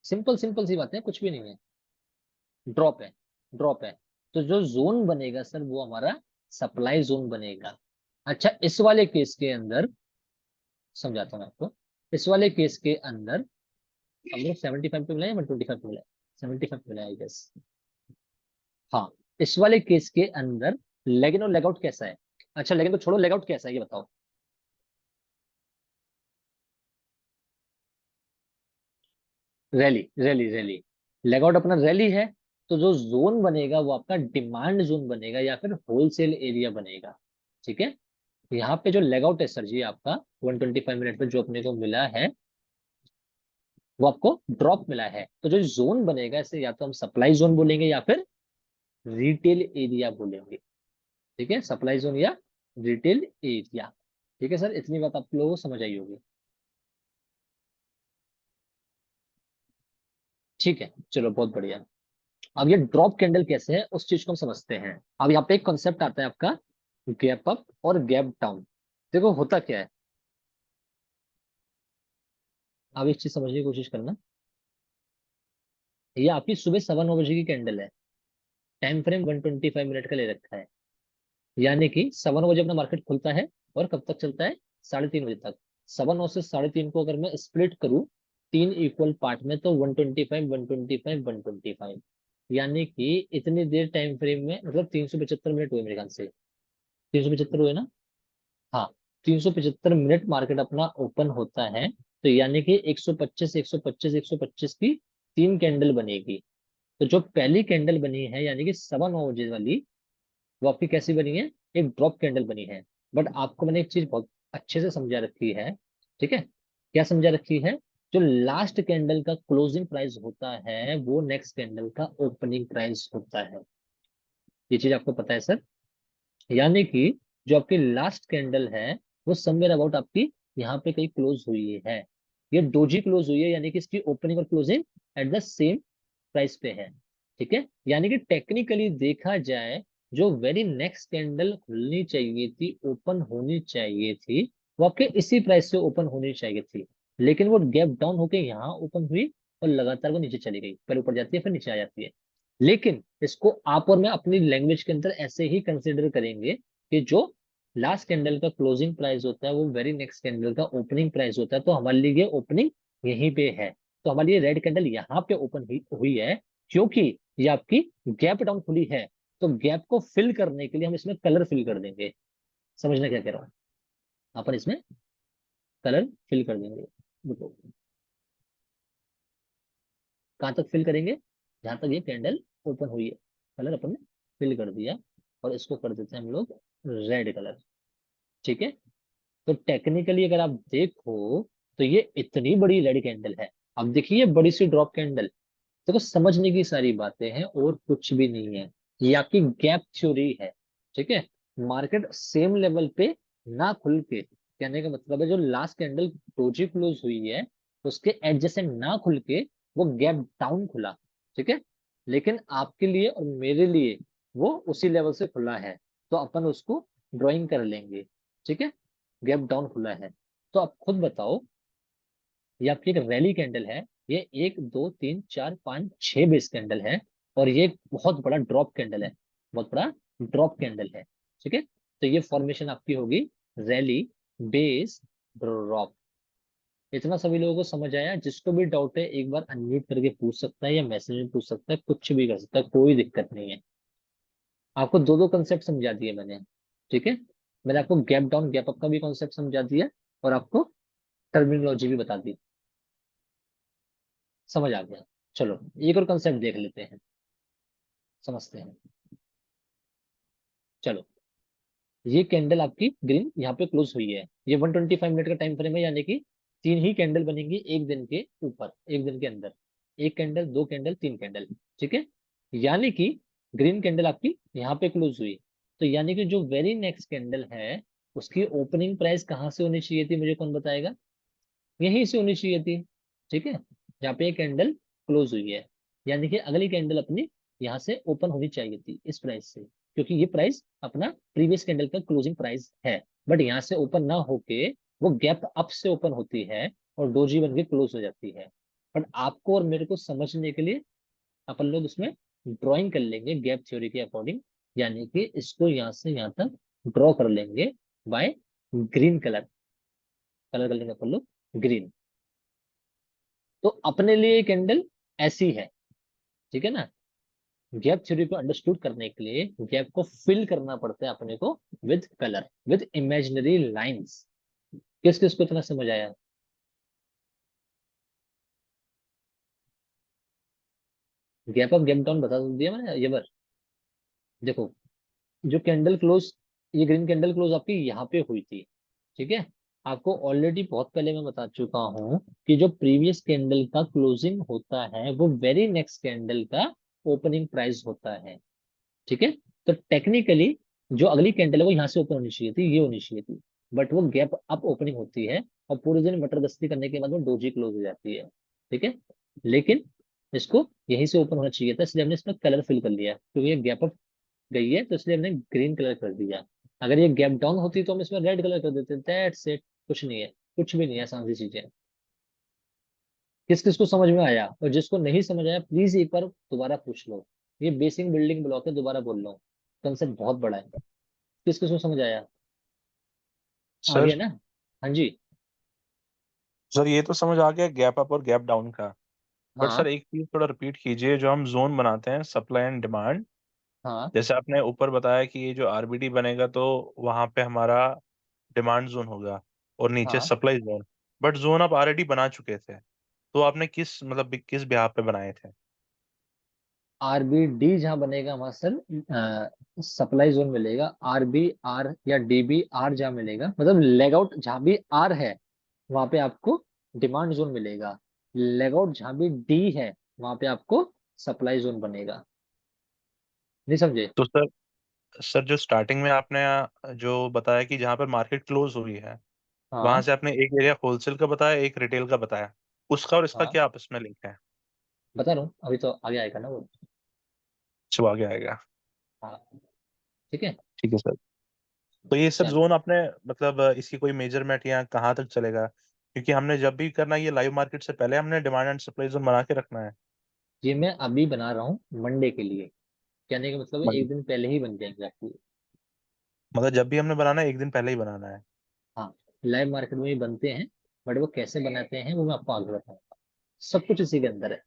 सिंपल सिंपल सी बात है, कुछ भी नहीं है। ड्रॉप है, ड्रॉप है। तो जो जोन बनेगा सर वो हमारा सप्लाई जोन बनेगा। अच्छा, इस वाले केस के अंदर समझाता हूँ मैं आपको। इस वाले केस के अंदर हम लोग 75 पे मिलाए, 125 पे मिलाए, 75 पे मिलाए आई गेस। हाँ। इस वाले केस के अंदर लेगिन और लेग आउट कैसा है? अच्छा, लेकिन तो छोड़ो, लेग आउट कैसा है ये बताओ। Rally, rally, rally. Leg out अपना रैली है। तो जो जोन बनेगा वो आपका डिमांड जोन बनेगा या फिर होलसेल एरिया बनेगा। ठीक है। यहाँ पे जो लेग आउट है सर जी आपका 125 मिनट में जो अपने को मिला है वो आपको ड्रॉप मिला है। तो जो जोन बनेगा इसे या तो हम सप्लाई जोन बोलेंगे या फिर रिटेल एरिया बोलेंगे। ठीक है। सप्लाई जोन या रिटेल एरिया। ठीक है सर, इतनी बात आप लोगों को समझ आई होगी। ठीक है, चलो बहुत बढ़िया। अब ये ड्रॉप कैंडल कैसे है उस चीज को हम समझते हैं। अब यहाँ पे एक कॉन्सेप्ट आता है आपका गैप अप और गैप डाउन। देखो होता क्या है, अब एक चीज समझने की कोशिश करना। ये आपकी सुबह 9:15 की कैंडल है। टाइम फ्रेम 125 मिनट का ले रखा है। यानी कि 9:15 अपना मार्केट खुलता है और कब तक चलता है? 3:30 बजे तक। 9:15 से 3:30 को अगर मैं स्प्लिट करूं तीन इक्वल पार्ट में तो 125, 125, 125। यानी कि इतनी देर टाइम फ्रेम में मतलब 375 मिनट हुए मेरे ख्याल से। 375 हुए ना? हाँ। 375 मिनट मार्केट अपना ओपन होता है। तो यानी कि 125, 125, 125 की तीन कैंडल बनेगी। तो जो पहली कैंडल बनी है यानी कि 9:15 वाली, वो आपकी कैसी बनी है? एक ड्रॉप कैंडल बनी है। बट आपको मैंने एक चीज बहुत अच्छे से समझा रखी है। ठीक है। क्या समझा रखी है? जो लास्ट कैंडल का क्लोजिंग प्राइस होता है वो नेक्स्ट कैंडल का ओपनिंग प्राइस होता है। ये चीज आपको पता है सर? यानी कि जो आपकी लास्ट कैंडल है वो समवेयर अबाउट आपकी यहाँ पे कहीं क्लोज हुई है। ये डोजी क्लोज हुई है, यानी कि इसकी ओपनिंग और closing at the same price पे है। ठीक है, यानी कि टेक्निकली देखा जाए, जो वेरी नेक्स्ट कैंडल खुलनी चाहिए थी, ओपन होनी चाहिए थी, वो आपके इसी प्राइस से ओपन होनी चाहिए थी। लेकिन वो गैप डाउन होके यहाँ ओपन हुई और लगातार वो नीचे चली गई, पहले ऊपर जाती है फिर नीचे आ जाती है। लेकिन इसको आप और मैं अपनी लैंग्वेज के अंदर ऐसे ही कंसिडर करेंगे कि जो लास्ट कैंडल का क्लोजिंग प्राइस होता है वो वेरी नेक्स्ट कैंडल का ओपनिंग प्राइस होता है। तो हमारे लिए ये ओपनिंग यहीं पे है। तो हमारे लिए रेड कैंडल यहाँ पे ओपन हुई है, क्योंकि ये आपकी गैप डाउन खुली है। तो गैप को फिल करने के लिए हम इसमें कलर फिल कर देंगे। समझना क्या कह रहा हूँ, अपन इसमें कलर फिल कर देंगे। देखो कहाँ तक फिल करेंगे, जहां तक ये कैंडल ओपन हुई है, कलर अपन ने फिल कर दिया। और इसको कर देते हैं हम लोग रेड कलर। ठीक है, तो टेक्निकली अगर आप देखो तो ये इतनी बड़ी रेड कैंडल है। अब देखिए बड़ी सी ड्रॉप कैंडल, देखो समझने की सारी बातें हैं और कुछ भी नहीं है। ये आपकी गैप थ्योरी है। ठीक है, मार्केट सेम लेवल पे ना खुल के, कहने का मतलब है जो लास्ट कैंडल डोजी क्लोज हुई है उसके एडजेसेंट ना खुल के वो गैप डाउन खुला। ठीक है, लेकिन आपके लिए और मेरे लिए वो उसी लेवल से खुला है, तो अपन उसको ड्राइंग कर लेंगे। ठीक है, गैप डाउन खुला है। तो आप खुद बताओ, ये आपकी एक रैली कैंडल है, ये 1 2 3 4 5 6 बेस कैंडल है, और ये एक बहुत बड़ा ड्रॉप कैंडल है, बहुत बड़ा ड्रॉप कैंडल है। ठीक है, तो ये फॉर्मेशन आपकी होगी रैली बेस ड्रॉप। इतना सभी लोगों को समझ आया? जिसको भी डाउट है एक बार अनम्यूट करके पूछ सकता है या मैसेज में पूछ सकता है, कुछ भी कर सकता है, कोई दिक्कत नहीं है। आपको दो दो कंसेप्ट समझा दिए मैंने। ठीक है, मैंने आपको गैप डाउन गैप अप का भी कॉन्सेप्ट समझा दिया और आपको टर्मिनोलॉजी भी बता दी। समझ आ गया? चलो एक और कंसेप्ट देख लेते हैं, समझते हैं। चलो, ये कैंडल आपकी ग्रीन यहाँ पे क्लोज हुई है, ये 125 मिनट का टाइम फ्रेम है, यानी कि तीन ही कैंडल बनेंगी एक दिन के ऊपर, एक दिन के अंदर। एक कैंडल, दो कैंडल, तीन कैंडल। ठीक है, यानी कि ग्रीन कैंडल आपकी यहाँ पे क्लोज हुई, तो यानी कि जो वेरी नेक्स्ट कैंडल है उसकी ओपनिंग प्राइस कहाँ से होनी चाहिए थी, मुझे कौन बताएगा? यहीं से होनी चाहिए थी। ठीक है, यहाँ पे कैंडल क्लोज हुई है, यानी कि अगली कैंडल अपनी यहाँ से ओपन होनी चाहिए थी इस प्राइस से, क्योंकि ये प्राइस अपना प्रीवियस कैंडल का क्लोजिंग प्राइस है। बट यहाँ से ओपन ना होके वो गैप अप से ओपन होती है और डोजी बन के क्लोज हो जाती है। बट आपको और मेरे को समझने के लिए अपन लोग उसमें ड्राइंग कर लेंगे गैप थ्योरी के अकॉर्डिंग, यानी कि इसको यहाँ से यहाँ तक ड्रॉ कर लेंगे बाय ग्रीन कलर। कलर कर लेंगे अपन लोग ग्रीन। तो अपने लिए कैंडल ऐसी है। ठीक है ना, गैप थ्योरी को अंडरस्टूड करने के लिए गैप को फिल करना पड़ता है अपने को with colour, with imaginary lines. किस किस को इतना समझ आया? गैप अप गैप डाउन बता दिया मैंने ये बार। देखो, जो कैंडल क्लोज, ये ग्रीन कैंडल क्लोज आपकी यहाँ पे हुई थी। ठीक है, आपको ऑलरेडी बहुत पहले मैं बता चुका हूँ कि जो प्रीवियस कैंडल का क्लोजिंग होता है वो वेरी नेक्स्ट कैंडल का ओपनिंग प्राइस होता है। ठीक है, तो टेक्निकली जो अगली कैंडल है वो यहाँ से ओपन होनी चाहिए थी, ये होनी चाहिए थी। बट वो गैप अप ओपनिंग होती है और पूरे दिन मटर गश्ती करने के बाद वो डोजी क्लोज हो जाती है। ठीक है, लेकिन इसको यहीं से ओपन होना चाहिए था, इसलिए हमने इसमें कलर फिल कर लिया, क्योंकि ये गैप अप गई है तो इसलिए हमने ग्रीन कलर कर दिया। अगर ये गैप डाउन होती तो हम इसमें रेड कलर कर देते। दैट्स इट, कुछ नहीं है, कुछ भी नहीं है, आसान सी चीजें। किस किस को समझ में आया? और जिसको नहीं समझ आया प्लीज एक बार दोबारा पूछ लो। ये बेसिक बिल्डिंग ब्लॉक है, दोबारा बोल रहा हूँ, कंसेप्ट बहुत बड़ा है। किस किस को समझ आया? आ गया सर ना? हाँ जी। सर ये तो समझ आ गया गैप अप और गैप डाउन का। बट हाँ सर एक चीज थोड़ा रिपीट कीजिए, जो हम जोन बनाते हैं सप्लाई एंड डिमांड, हाँ जैसे आपने ऊपर बताया कि ये जो आरबीडी बनेगा तो वहां पे हमारा डिमांड जोन होगा और नीचे हाँ। Supply zone. बट जोन आप ऑलरेडी बना चुके थे, तो आपने किस मतलब किस ब्याह पे बनाए थे? आरबीडी जहाँ बनेगा वहां सर सप्लाई जोन मिलेगा। आरबी आर या डीबी आर जहाँ मिलेगा, मतलब लेग आउट जहाँ भी आर है वहां पे आपको डिमांड जोन मिलेगा। लेग आउट जहाँ भी डी है वहां पे आपको सप्लाई जोन बनेगा। नहीं समझे? तो सर सर जो स्टार्टिंग में आपने जो बताया कि जहाँ पर मार्केट क्लोज हुई है, वहां हाँ से आपने एक एरिया होलसेल का बताया, एक रिटेल का बताया, उसका और इसका हाँ, क्या आपस में लिंक है? बता रहा हूँ, अभी तो आगे आएगा ना वो। जो आगे आएगा। हाँ, ठीक है। ठीक है सर। तो ये सर चलो, जोन आपने मतलब इसकी कोई मेजरमेंट या कहाँ तक चलेगा? क्योंकि हमने जब भी करना है ये लाइव मार्केट से पहले हमने डिमांड एंड सप्लाई जोन बना के रखना है। ये मैं अभी बना रहा हूँ मंडे के लिए। कहने का मतलब है एक दिन पहले ही बन जाएंगे आपकी। मतलब जब भी हमने बनाना है एक दिन पहले ही बनाना है। हाँ, लाइव मार्केट में भी बनते हैं, बट वो कैसे बनाते हैं वो मैं आपको आगे बताऊंगा। सब कुछ इसी के अंदर है।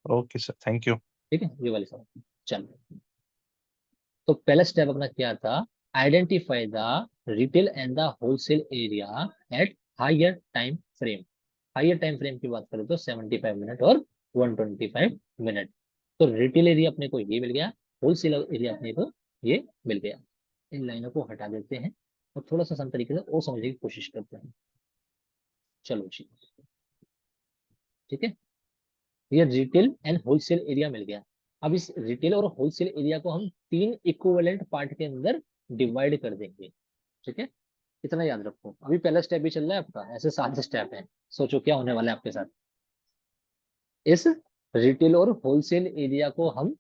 Okay sir, thank you. ठीक है, ये वाली सब। चलो, तो पहला स्टेप अपना क्या था? Identify the retail and the wholesale area at higher time frame. Higher time frame की बात करें तो 75 मिनट और 125 मिनट। तो रिटेल एरिया अपने को ये मिल गया, होलसेल एरिया अपने को ये मिल गया। इन लाइनों को हटा देते हैं और थोड़ा सा आसान तरीके से और समझने की कोशिश करते हैं। चलो जी, ठीक है। ये रिटेल एंड होलसेल एरिया मिल गया। अब इस रिटेल और होलसेल एरिया को हम तीन इक्विवेलेंट पार्ट के अंदर डिवाइड कर देंगे। ठीक है, इतना याद रखो। अभी पहला स्टेप भी चल रहा है आपका, ऐसे 7 स्टेप है। सोचो क्या होने वाला है आपके साथ। इस रिटेल और होलसेल एरिया को हम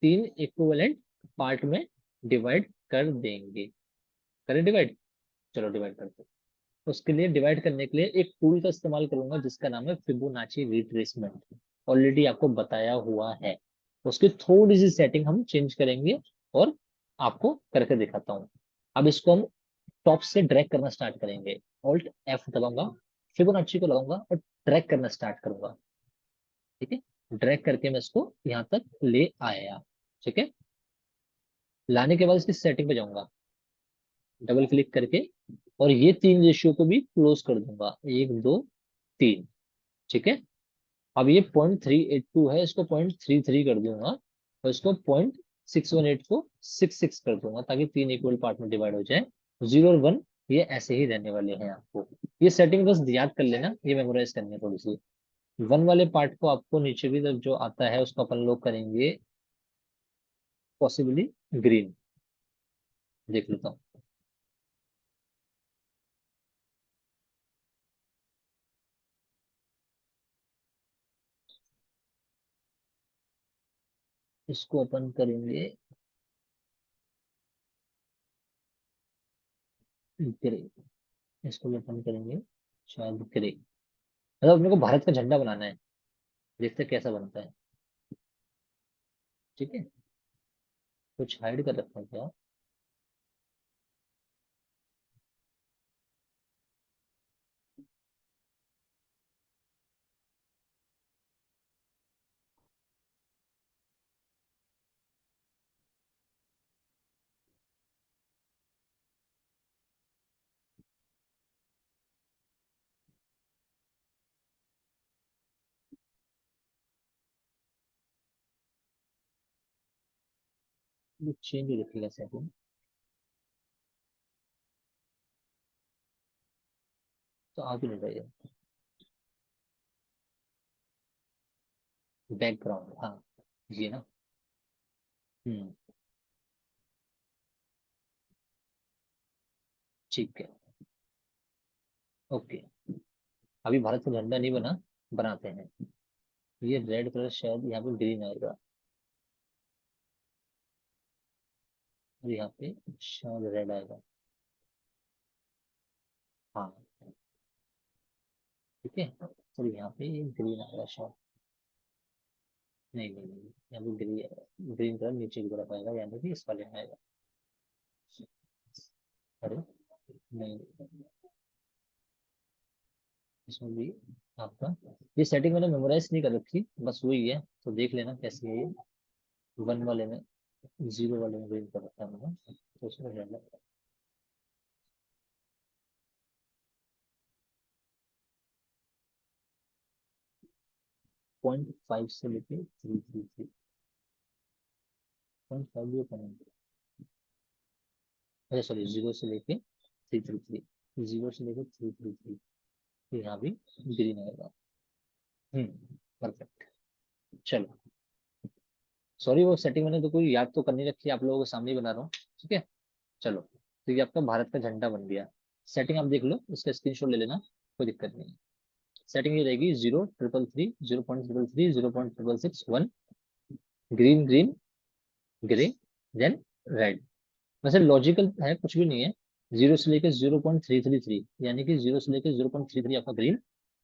तीन इक्विवेलेंट पार्ट में डिवाइड कर देंगे। करें डिवाइड? चलो डिवाइड करते हैं। उसके लिए डिवाइड करने के लिए एक टूल का इस्तेमाल करूंगा जिसका नाम है फिबोनाची रिट्रेसमेंट। ऑलरेडी आपको बताया हुआ है। उसकी थोड़ी सी सेटिंग हम चेंज करेंगे और आपको करके दिखाता हूँ। अब इसको हम टॉप से ड्रैग करना स्टार्ट करेंगे। ऑल्ट एफ दबाऊंगा, फिबोनाची को लगाऊंगा और ड्रैग करना स्टार्ट करूंगा। ठीक है, ड्रैग करके मैं इसको यहाँ तक ले आया। ठीक है, लाने के बाद इसकी सेटिंग पे जाऊंगा, डबल क्लिक करके, और ये तीन रेशियो को भी क्लोज कर दूंगा, 1 2 3। ठीक है, अब ये 0.382 है, इसको 0.33 कर दूंगा, और इसको 0.618 को 66 कर दूंगा, ताकि तीन इक्वल पार्ट में डिवाइड हो जाए। 0 और 1 ये ऐसे ही रहने वाले हैं आपको। ये सेटिंग बस याद कर लेना, ये मेमोराइज करनी है थोड़ी सी। 1 वाले पार्ट को आपको नीचे की तरफ जो आता है उसको अपन लोग करेंगे पॉसिबली ग्रीन। देख लेता हूँ। इसको अपन करेंगे ग्रे। इसको भी अपन करेंगे शायद ग्रे। मतलब अपने को भारत का झंडा बनाना है। देखते हैं कैसा बनता है। ठीक है, कुछ हाइड कर रखा है क्या? ये चेंज रखेगा सेटिंग, तो आगे नहीं रहेगा। बैकग्राउंड, हाँ, ये ना। हम्म, ठीक है, ओके। अभी भारत का झंडा नहीं बना, बनाते हैं। ये रेड कलर शायद यहाँ पे ग्रीन आएगा, और यहाँ पे शायद रेड आएगा। हाँ, ठीक है, तो यहाँ पे ग्रीन आएगा शायद। नहीं नहीं नहीं, यहाँ पे ग्रीन, ग्रीन कलर नीचे की तरफ आएगा, यानी कि इस वाले में आएगा। अरे नहीं, इसमें भी आपका ये सेटिंग मैंने मेमोराइज नहीं कर रखी, बस वही है, तो देख लेना कैसी है ये। 1 वाले में, 0 वाले में ग्रीन कर रखा है मैंने, तो उसमें रहना। 0.5 से लेके 333, 0.5 जो करेंगे। अच्छा सॉरी, 0 से लेके 333, 0 से लेके 333, तो यहाँ भी ग्रीन आएगा। परफेक्ट। चलो, सॉरी, वो सेटिंग मैंने तो कोई याद तो करनी रखी है, आप लोगों के सामने ही बना रहा हूँ। ठीक है, चलो, तो ये आपका भारत का झंडा बन गया। सेटिंग आप देख लो, इसका स्क्रीनशॉट ले लेना, कोई दिक्कत नहीं है। सेटिंग ये रहेगी 0,333, 0,333, 0,666, 1, green green, grey, then red. वैसे लॉजिकल है, कुछ भी नहीं है। 0 से लेकर 0,333, यानी कि 0 से लेकर 0,33 आपका ग्रीन,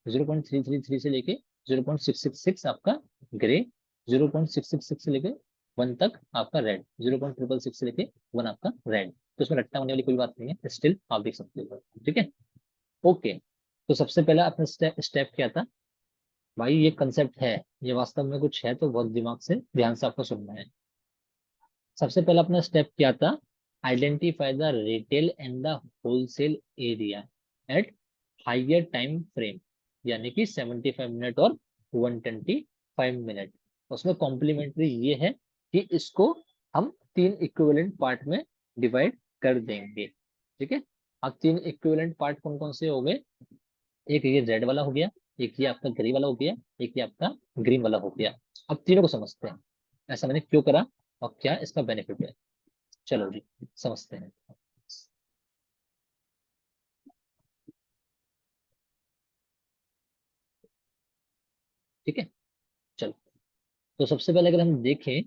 0,333 से लेके 0,666 आपका ग्रे, 0,666 से लेके 1 तक आपका रेड, 0,666 से लेके 1 आपका रेड। तो इसमें रट्टा होने वाली कोई बात नहीं है, स्टिल आप देख सकते हो। ठीक है, ओके। तो सबसे पहला अपना स्टेप स्टेप क्या था भाई? ये कंसेप्ट है, ये वास्तव में कुछ है, तो बहुत दिमाग से ध्यान से आपको सुनना है। सबसे पहला अपना स्टेप क्या था? Identify the retail and the wholesale area at higher time frame, यानी कि 75 मिनट और 125 मिनट। उसमें कॉम्प्लीमेंट्री ये है कि इसको हम 3 इक्विवेलेंट पार्ट में डिवाइड कर देंगे। ठीक है, अब 3 इक्विवेलेंट पार्ट कौन कौन से हो गए? एक ये रेड वाला हो गया, एक ये आपका ग्रे वाला हो गया, एक ये आपका ग्रीन वाला हो गया। अब तीनों को समझते हैं, ऐसा मैंने क्यों करा और क्या इसका बेनिफिट है। चलो जी, समझते हैं। ठीक है, चलो, तो सबसे पहले अगर हम देखें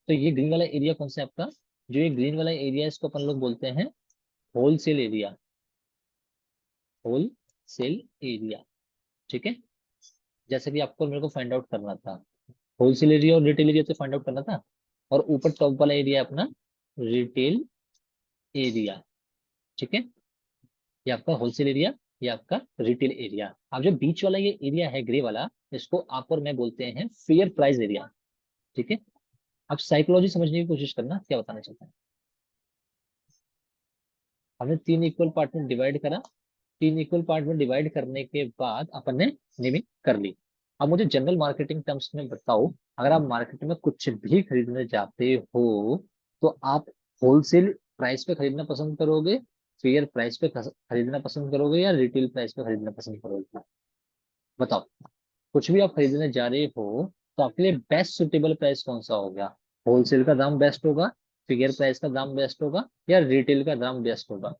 तो ये ग्रीन वाला एरिया कौन सा है आपका? जो ये ग्रीन वाला एरिया है, इसको अपन लोग बोलते हैं होलसेल एरिया। होलसेल एरिया, ठीक है। जैसे कि आपको मेरे को फाइंड आउट करना था, होलसेल एरिया और रिटेल एरिया तो फाइंड आउट करना था। और ऊपर टॉप वाला एरिया अपना रिटेल एरिया। ठीक है, ये आपका होलसेल एरिया, ये आपका रिटेल एरिया। अब जो बीच वाला ये एरिया है ग्रे वाला, इसको आप और मैं बोलते हैं फेयर प्राइस एरिया। ठीक है, अब साइकोलॉजी समझने की कोशिश करना, क्या बताना चाहता है। हमने 3 इक्वल पार्ट में डिवाइड करा, 3 इक्वल पार्ट में डिवाइड करने के बाद अपन ने नेमिंग कर ली। अब मुझे जनरल मार्केटिंग टर्म्स में बताओ, अगर आप मार्केट में कुछ भी खरीदने जाते हो, तो आप होलसेल प्राइस पे खरीदना पसंद करोगे, फेयर प्राइस पे खरीदना पसंद करोगे, या रिटेल प्राइस पे खरीदना पसंद करोगे? बताओ, कुछ भी आप खरीदने जा रहे हो, तो आपके लिए बेस्ट सुटेबल प्राइस कौन सा होगा? होलसेल का दाम बेस्ट होगा, फिगर प्राइस का दाम बेस्ट होगा, या रिटेल का दाम बेस्ट होगा?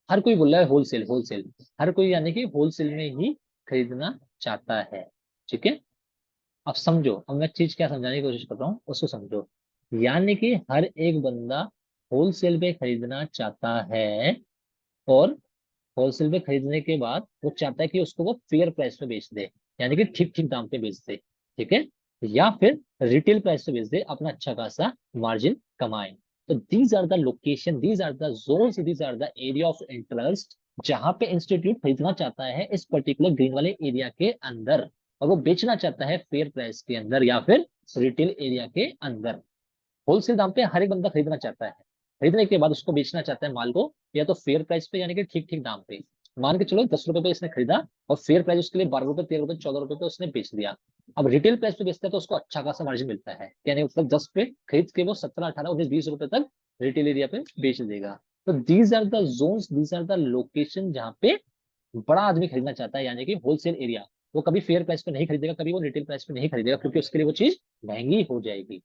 हर कोई बोल रहा है होलसेल होलसेल, हर कोई यानी कि होलसेल में ही खरीदना चाहता है। ठीक है, अब समझो, अब मैं चीज क्या समझाने की कोशिश कर रहा हूँ उसको समझो। यानी कि हर एक बंदा होलसेल पे खरीदना चाहता है, और होलसेल पे खरीदने के बाद वो चाहता है कि उसको वो फेयर प्राइस पे बेच दे, यानी कि ठीक ठीक दाम पे बेच दे। ठीक है, या फिर रिटेल प्राइस पे बेच दे, अपना अच्छा खासा मार्जिन कमाए। तो these are the location, these are the zones, these are the area of interest, जहां पे इंस्टीट्यूट खरीदना चाहता है इस पर्टिकुलर ग्रीन वाले एरिया के अंदर, और वो बेचना चाहता है फेयर प्राइस के अंदर या फिर रिटेल एरिया के अंदर। होलसेल दाम पे हर एक बंदा खरीदना चाहता है, खरीदने के बाद उसको बेचना चाहता है माल को, या तो फेयर प्राइस पे यानी कि ठीक ठीक दाम पे। मान के चलो 10 रुपए पे इसने खरीदा, और फेयर प्राइस उसके लिए 12 रुपए, 13 रुपए, 14 रुपए पे उसने बेच दिया। अब रिटेल प्राइस पे बेचता है तो उसको अच्छा खासा मार्जिन मिलता है, यानी मतलब 10 पे खरीद के वो 17, 18, 19, 20 रुपए तक रिटेल एरिया पे बेच देगा। तो these are the zones, these are the location जहाँ पे बड़ा आदमी खरीदना चाहता है, यानी कि होलसेल एरिया। वो कभी फेयर प्राइस पे नहीं खरीदेगा, कभी वो रिटेल प्राइस पे नहीं खरीदेगा, क्योंकि उसके लिए वो चीज महंगी हो जाएगी।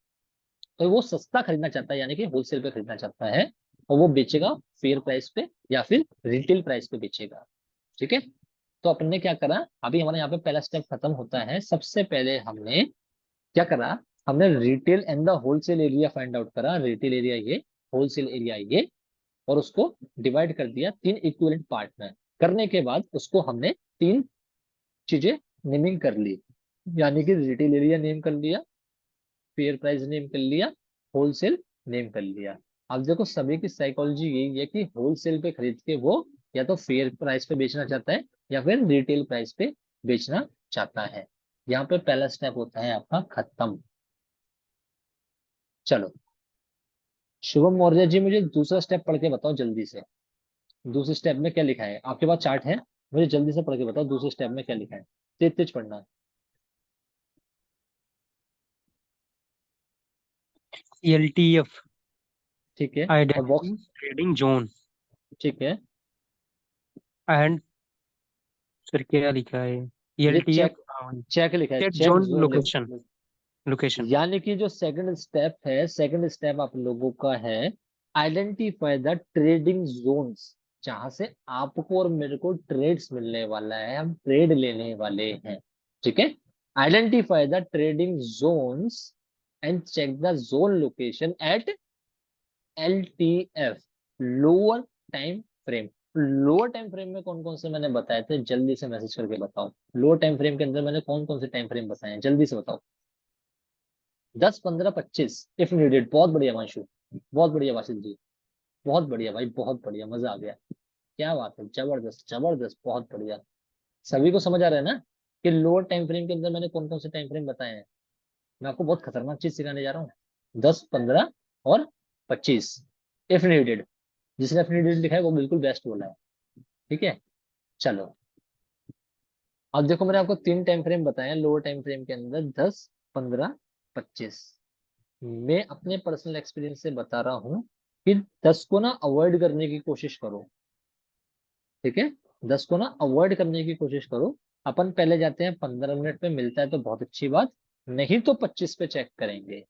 तो वो सस्ता खरीदना चाहता है, यानी कि होलसेल पे खरीदना चाहता है, और वो बेचेगा फेयर प्राइस पे या फिर रिटेल प्राइस पे बेचेगा। ठीक है, तो अपन ने क्या करा, अभी हमारे यहाँ पे पहला स्टेप खत्म होता है। सबसे पहले हमने क्या करा, हमने retail and the wholesale area find out करा, रिटेल एरिया ये, होलसेल एरिया ये, और उसको डिवाइड कर दिया 3 इक्विवेलेंट पार्ट में। करने के बाद उसको हमने 3 चीजें नेमिंग कर ली, यानी कि रिटेल एरिया नेम कर लिया, फेयर प्राइस नेम कर लिया, होलसेल नेम कर लिया। अब देखो, सभी की साइकोलॉजी यही है कि होलसेल पे खरीद के वो या तो फेयर प्राइस पे बेचना चाहता है, या फिर रिटेल प्राइस पे बेचना चाहता है। यहाँ पे पहला स्टेप होता है आपका खत्म। चलो, शुभम मौर्य जी, मुझे दूसरा स्टेप पढ़ के बताओ जल्दी से। दूसरे स्टेप में क्या लिखा है? आपके पास चार्ट है, मुझे जल्दी से पढ़ के बताओ दूसरे स्टेप में क्या लिखा है। तेज तेज पढ़ना है। LTF, ठीक है, और आइडेंटिटी बॉक्स। ट्रेडिंग जोन, ठीक है, एंड फिर क्या लिखा है? मुझे LTF, चेक, चेक लिखा है, चेक चेक जोन जोन लिख। लोकेशन। लोकेशन। यानी कि जो सेकंड स्टेप है, सेकंड स्टेप आप लोगों का है आइडेंटिफाई द ट्रेडिंग जोन्स, जहां से आपको और मेरे को ट्रेड्स मिलने वाला है, हम ट्रेड लेने वाले हैं। ठीक है, identify the trading zones and check the zone location at LTF, lower time frame. Lower time frame में कौन कौन से मैंने बताए थे, जल्दी से मैसेज करके बताओ। लोअर टाइम फ्रेम के अंदर मैंने कौन कौन से टाइम फ्रेम बताए हैं, जल्दी से बताओ। 10, 15, 25 इफ नीडेड। बहुत बढ़िया मांशु, बहुत बढ़िया वाशिद जी, बहुत बढ़िया भाई, बहुत बढ़िया, मजा आ गया। क्या बात है, जबरदस्त जबरदस्त, बहुत बढ़िया। सभी को समझ आ रहा है ना कि लोअर टाइम फ्रेम के अंदर मैंने कौन कौन से टाइम फ्रेम बताए हैं। मैं आपको बहुत खतरनाक चीज सिखाने जा रहा हूँ। 10, 15 और 25 इफ नीडेड। जिसने इफ नीडेड लिखा है वो बिल्कुल बेस्ट बोला है। ठीक है, चलो। अब देखो, मैंने आपको 3 टाइम फ्रेम बताए हैं लोअर टाइम फ्रेम के अंदर, 10, 15, 25। मैं अपने पर्सनल एक्सपीरियंस से बता रहा हूँ कि 10 को ना अवॉइड करने की कोशिश करो। ठीक है, 10 को ना अवॉइड करने की कोशिश करो। अपन पहले जाते हैं 15 मिनट पे, मिलता है तो बहुत अच्छी बात, नहीं तो 25 पे चेक करेंगे।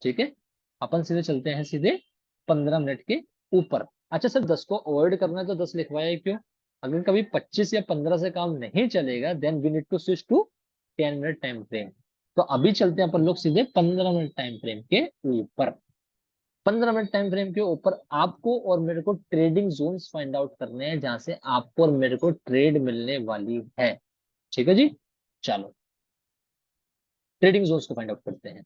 ठीक है, अपन सीधे चलते हैं सीधे 15 मिनट के ऊपर। अच्छा सर, 10 को अवॉइड करना है तो 10 लिखवाया ही क्यों? अगर कभी 25 या 15 से काम नहीं चलेगा, then we need to switch to 10 minute time frame. तो अभी चलते हैं अपन लोग सीधे 15 मिनट टाइम फ्रेम के ऊपर। 15 मिनट टाइम फ्रेम के ऊपर आपको और मेरे को ट्रेडिंग जोन्स फाइंड आउट करने हैं, जहां से आपको और मेरे को ट्रेड मिलने वाली है। ठीक है जी, चलो ट्रेडिंग जोन्स को फाइंड आउट करते हैं।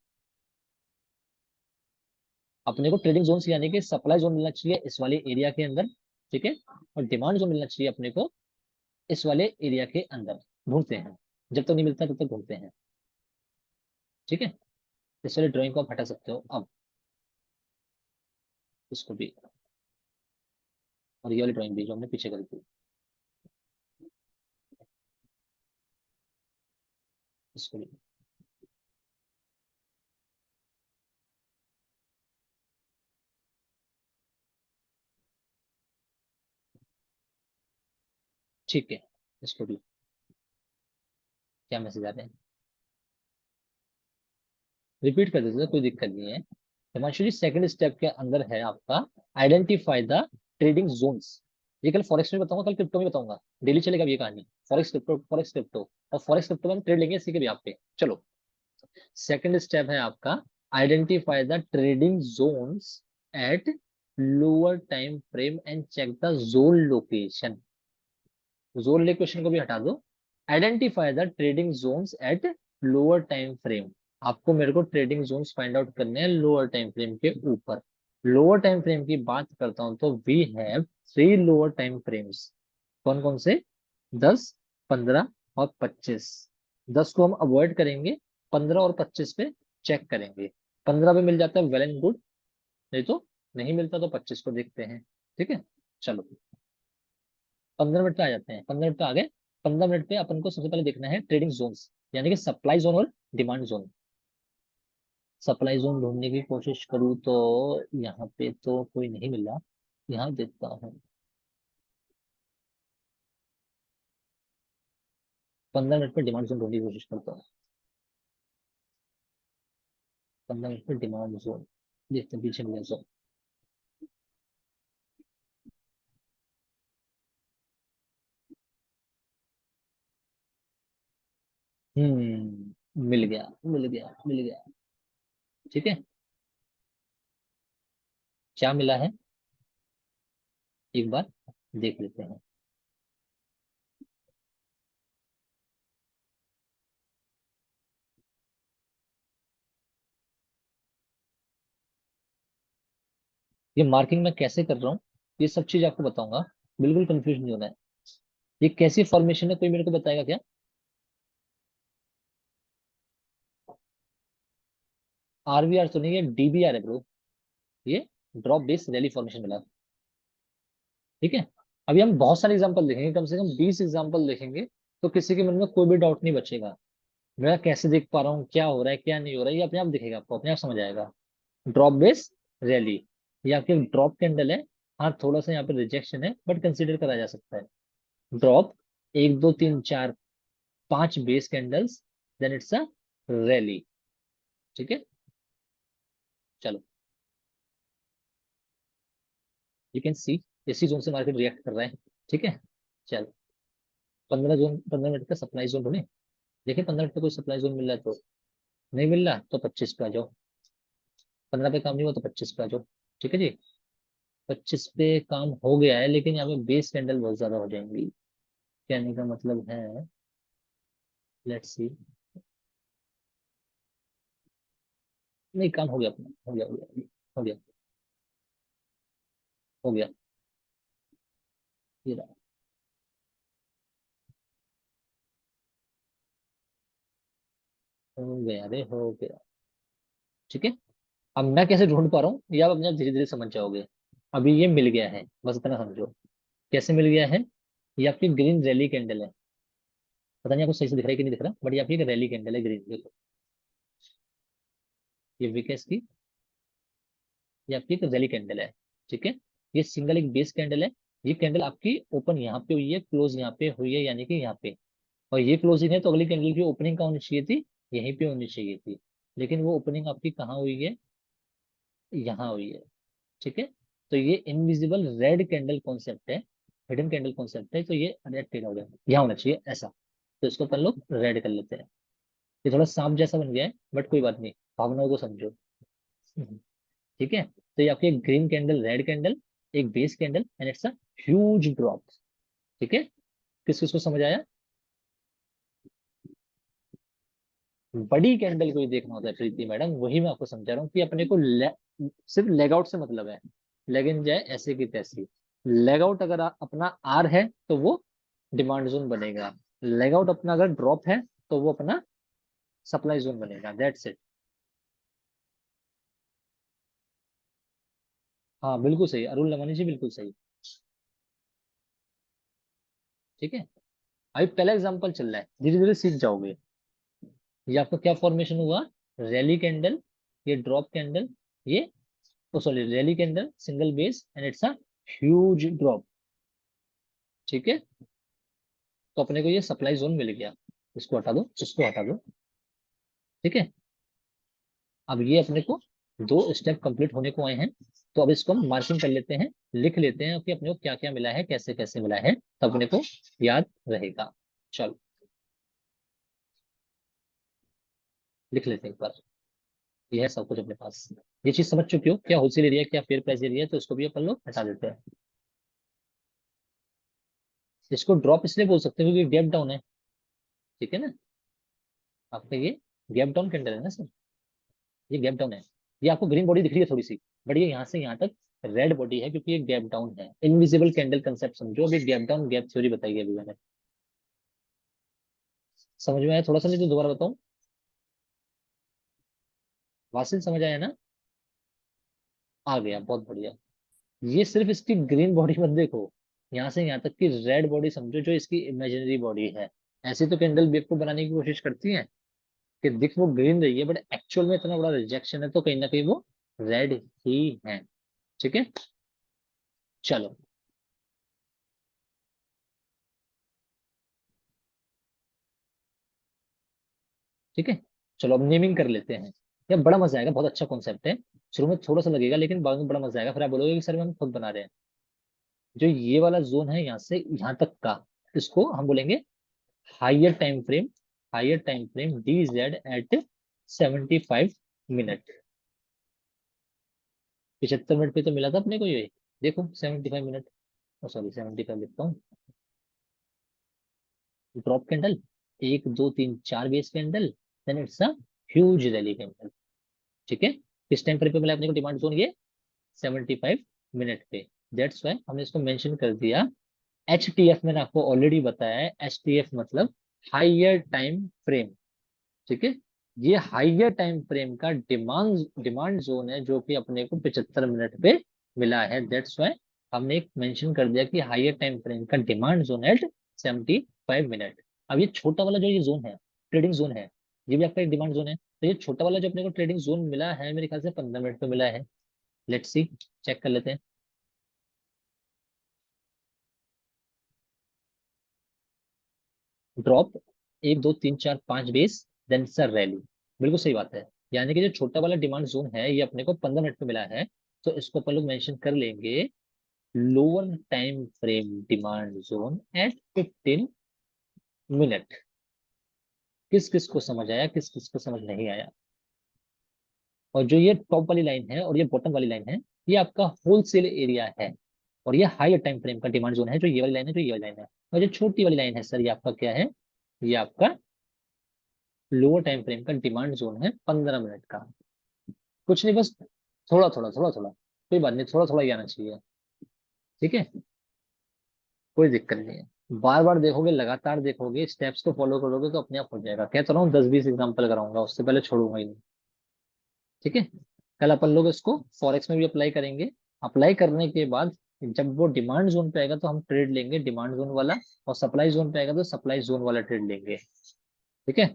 अपने को ट्रेडिंग जोन्स यानी कि सप्लाई जोन मिलना चाहिए इस वाले एरिया के अंदर। ठीक है, और डिमांड जोन मिलना चाहिए अपने को इस वाले एरिया के अंदर। ढूंढते हैं, जब तक नहीं मिलता तब तक ढूंढते हैं। ठीक है, इस वाले ड्राइंग को आप हटा सकते हो अब, इसको भी, और ये वाली ड्राइंग भी जो हमने पीछे करी थी, इसको भी। ठीक है, इसको भी। क्या मैसेज आ रहे हैं, रिपीट कर देते हैं, कोई दिक्कत नहीं है। हिमांशु जी, सेकंड स्टेप के अंदर है आपका आइडेंटिफाई द ट्रेडिंग जोन्स। ये कल फॉरेक्स में बताऊंगा, कल क्रिप्टो में बताऊंगा। डेली चलेगा अब ये कहानी, फॉरेक्स क्रिप्टो, फॉरेक्स क्रिप्टो। और फॉरेक्स क्रिप्टो में हम ट्रेड लेंगे इसी के भी आप पे। चलो, सेकंड स्टेप है आपका identify the trading zones at lower time frame and check the zone location. Zone location को भी हटा दो। Identify the trading zones at lower time frame. आपको मेरे को ट्रेडिंग जोन्स फाइंड आउट करने हैं लोअर टाइम फ्रेम के ऊपर। लोअर टाइम फ्रेम की बात करता हूं तो we have 3 lower time frames. कौन कौन से? 10, 15 और 25। 10 को हम अवॉइड करेंगे, 15 और 25 पे चेक करेंगे। 15 पे मिल जाता है, वेल एंड गुड। नहीं तो नहीं मिलता तो 25 को देखते हैं। ठीक है, चलो 15 मिनट पे आ जाते हैं। 15 मिनट पे आ गए। 15 मिनट पे अपन को सबसे पहले देखना है ट्रेडिंग जोन्स, यानी कि सप्लाई जोन और डिमांड जोन। सप्लाई जोन ढूंढने की कोशिश करूँ तो यहाँ पे तो कोई नहीं मिला। यहाँ देखता हूँ, 15 मिनट पे डिमांड जोन ढूंढने की कोशिश करता हूँ। 15 मिनट पे डिमांड जोन देखते हैं, पीछे मिला जोन। मिल गया, मिल गया, मिल गया। ठीक है, क्या मिला है एक बार देख लेते हैं। ये मार्किंग मैं कैसे कर रहा हूँ, ये सब चीज आपको बताऊंगा। बिल्कुल कंफ्यूज नहीं होना है। ये कैसी फॉर्मेशन है, कोई मेरे को बताएगा क्या? RVR तो नहीं है, DBR है ब्रो। ये ड्रॉप बेस रैली फॉर्मेशन मिला। ठीक है, अभी हम बहुत सारे एग्जांपल देखेंगे, कम से कम 20 एग्जांपल देखेंगे। तो किसी के मन में कोई भी डाउट नहीं बचेगा। मैं कैसे देख पा रहा हूँ, क्या हो रहा है क्या नहीं हो रहा है, ये अपने आप दिखेगा, आपको अपने आप समझ आएगा। ड्रॉप बेस रैली, ये आपके ड्रॉप कैंडल है। हाँ, थोड़ा सा यहाँ पे रिजेक्शन है, बट कंसीडर करा जा सकता है। Drop, 1, 2, 3, 4, 5 base candles, then it's a rally. ठीक है, चलो यू कैन सी इसी जोन से मार्केट रिएक्ट कर रहा है। ठीक है, चलो 15 मिनट का सप्लाई जोन ढूंढे। देखिए 15 मिनट का कोई सप्लाई जोन मिल रहा है तो, नहीं मिल रहा तो 25 पे आ जाओ। 15 पे काम नहीं हुआ तो 25 पे आ जाओ। ठीक है जी, 25 पे काम हो गया है, लेकिन यहाँ पे बेस कैंडल बहुत ज्यादा हो जाएंगी। कहने का मतलब है, लेट्स सी, नहीं काम हो गया अपना, हो गया हो गया हो गया हो गया, ये रहा, हो गया रे, हो गया। ठीक है, अब मैं कैसे ढूंढ पा रहा हूँ ये आप अपने धीरे धीरे समझ जाओगे। अभी ये मिल गया है, बस इतना समझो। कैसे मिल गया है? ये आपकी ग्रीन रैली कैंडल है। पता नहीं आपको सही से दिख रहा है कि नहीं दिख रहा, बट ये आपकी एक रैली कैंडल है ग्रीन, देखो ये विकेस की, ये आपकी एक रैली कैंडल है। ठीक है, ये सिंगल एक बेस कैंडल है। ये कैंडल आपकी ओपन यहाँ पे हुई है, क्लोज यहाँ पे हुई है, यानी कि यहाँ पे, और ये क्लोजिंग है तो अगली कैंडल की ओपनिंग कहाँ होनी चाहिए थी? यहीं पे होनी चाहिए थी। लेकिन वो ओपनिंग आपकी कहाँ हुई है? यहाँ हुई है। ठीक है, तो ये इनविजिबल रेड कैंडल कॉन्सेप्ट है, हिडन कैंडल कॉन्सेप्ट है, तो ये रेड टेल हो गया, यहाँ होना चाहिए ऐसा। तो इसको अपन लोग रेड कर लेते हैं। ये थोड़ा सांप जैसा बन गया है, बट कोई बात नहीं, भावनाओं को समझो। ठीक है, तो ये आपकी एक ग्रीन कैंडल, रेड कैंडल, एक base candle and it's a huge drop. ठीक है, किस किस को समझ आया? बड़ी कैंडल को ही देखना होता है प्रीति मैडम, वही मैं आपको समझा रहा हूँ कि अपने को सिर्फ लेग आउट से मतलब है। लेग इन जाए ऐसे की तैसी। लेग आउट अगर अपना आर है तो वो डिमांड जोन बनेगा। लेग आउट अपना अगर ड्रॉप है तो वो अपना सप्लाई जोन बनेगा, दैट्स इट। हाँ बिल्कुल सही, अरुण लमानी जी बिल्कुल सही। ठीक है, अभी पहला एग्जांपल चल रहा है, धीरे धीरे सीख जाओगे। ये आपका क्या फॉर्मेशन हुआ? रैली कैंडल, ये ड्रॉप कैंडल, ये, oh sorry, rally candle single base and it's a huge drop. ठीक है, तो अपने को ये सप्लाई जोन मिल गया। इसको हटा दो, इसको हटा दो। ठीक है, अब ये अपने को दो स्टेप कंप्लीट होने को आए हैं, तो अब इसको हम मार्किंग कर लेते हैं, लिख लेते हैं कि अपने को क्या क्या मिला है, कैसे कैसे मिला है, तब अपने को याद रहेगा। चलो लिख लेते हैं एक बार। ये है सब कुछ अपने पास। ये चीज समझ चुके हो, क्या होलसेल एरिया, क्या फेयर प्राइस एरिया है, तो इसको भी अपन लोग हटा देते हैं। इसको ड्रॉप इसलिए बोल सकते हो क्योंकि गैप डाउन है। ठीक है ना, आपका ये गैप डाउन कैंडल है ना सर, ये गैप डाउन है। ये आपको ग्रीन बॉडी दिख रही है थोड़ी सी, बट ये यहाँ से यहाँ तक रेड बॉडी है, क्योंकि ये गैप डाउन है। इनविजिबल कैंडल कंसेप्ट समझो, अभी गैप डाउन गैप थ्योरी बताई है अभी मैंने। समझ में आया थोड़ा सा, नहीं तो दोबारा बताऊं? वासिल समझ आया ना? आ गया, बहुत बढ़िया। ये सिर्फ इसकी ग्रीन बॉडी मत देखो, यहाँ से यहाँ तक की रेड बॉडी समझो, जो इसकी इमेजिनरी बॉडी है। ऐसे तो कैंडल वेव को बनाने की कोशिश करती है कि दिख वो ग्रीन रही है, बट एक्चुअल में इतना बड़ा रिजेक्शन है, तो कहीं ना कहीं वो रेड ही है। ठीक है, चलो ठीक है, चलो अब नेमिंग कर लेते हैं। यार बड़ा मजा आएगा, बहुत अच्छा कॉन्सेप्ट है। शुरू में थोड़ा सा लगेगा, लेकिन बाद में बड़ा मजा आएगा, फिर आप बोलोगे कि सर हम खुद बना रहे हैं। जो ये वाला जोन है यहाँ से यहाँ तक का, इसको हम बोलेंगे higher time frame. Higher time frame D Z at 75 minute. 75 minute पे तो मिला था अपने को ये, देखो 75 मिनट, सॉरी 75 लिखता हूँ। ड्रॉप कैंडल, एक दो तीन चार base candle, then it's a huge rally candle. ठीक है, किस टाइम फ्रेम पे मिला अपने को डिमांड जोन? ये 75 मिनट पे। दैट्स वाई हमने इसको मेंशन कर दिया। एच टी एफ मैंने आपको ऑलरेडी बताया है, एच टी एफ मतलब हाइयर टाइम फ्रेम। ठीक है, ये हाइयर टाइम फ्रेम का डिमांड डिमांड जोन है, जो कि अपने को 75 मिनट पे मिला है। दैट्स वाई हमने एक मेंशन कर दिया कि हाइयर टाइम फ्रेम का डिमांड जोन एट 75 मिनट। अब ये छोटा वाला जो ये जोन है, ट्रेडिंग जोन है, ये भी आपका एक डिमांड जोन है। तो ये छोटा वाला जो अपने को ट्रेडिंग जोन मिला है, मेरे ख्याल से 15 मिनट पे मिला है। लेट्स सी, चेक कर लेते हैं। ड्रॉप, एक दो तीन चार पांच बेस, देन सर रैली, बिल्कुल सही बात है। यानी कि जो छोटा वाला डिमांड जोन है ये अपने को 15 मिनट में मिला है, तो इसको अपन लोग मेंशन कर लेंगे lower time frame demand zone at 15 minute. किस किस को समझ आया, किस किस को समझ नहीं आया? और जो ये टॉप वाली लाइन है और ये बॉटम वाली लाइन है, ये आपका होलसेल एरिया है, और ये हायर टाइम फ्रेम का डिमांड जोन है, जो ये वाली लाइन है, जो ये वाली लाइन है। और जो छोटी वाली लाइन है सर, ये आपका क्या है? ये आपका लोअर टाइम फ्रेम का डिमांड जोन है 15 मिनट का। कुछ नहीं, बस थोड़ा थोड़ा थोड़ा थोड़ा, कोई बात नहीं, थोड़ा थोड़ा ही आना चाहिए। ठीक है, कोई दिक्कत नहीं है। बार बार देखोगे, लगातार देखोगे, स्टेप्स को फॉलो करोगे तो अपने आप हो जाएगा। कहता रहा हूँ 10-20 एग्जाम्पल कराऊंगा, उससे पहले छोड़ूंगा ही नहीं। ठीक है, कल अपन लोग इसको फॉरेक्स में भी अप्लाई करेंगे। अप्लाई करने के बाद जब वो डिमांड जोन पे आएगा तो हम ट्रेड लेंगे डिमांड जोन वाला, और सप्लाई जोन पे आएगा तो सप्लाई जोन वाला ट्रेड लेंगे। ठीक है,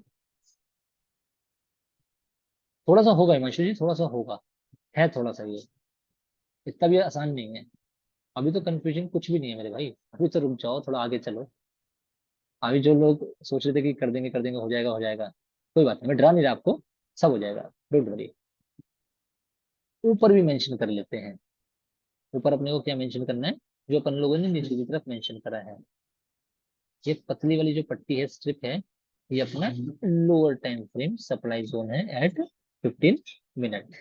थोड़ा सा होगा हिमांशु जी, थोड़ा सा होगा, है थोड़ा सा ये, इतना भी आसान नहीं है। अभी तो कंफ्यूजन कुछ भी नहीं है मेरे भाई, अभी तो रुक जाओ, थोड़ा आगे चलो। अभी जो लोग सोच रहे थे कि कर देंगे, हो जाएगा, कोई बात नहीं, मैं डरा नहीं रहा आपको, सब हो जाएगा, डोंट वरी। ऊपर भी मेंशन कर लेते हैं। ऊपर अपने को क्या मेंशन करना है, जो अपन लोगों ने नीचे की तरफ मेंशन करा है। ये पतली वाली जो पट्टी है, स्ट्रिप है, ये अपना lower time frame supply zone है एट 15 मिनट।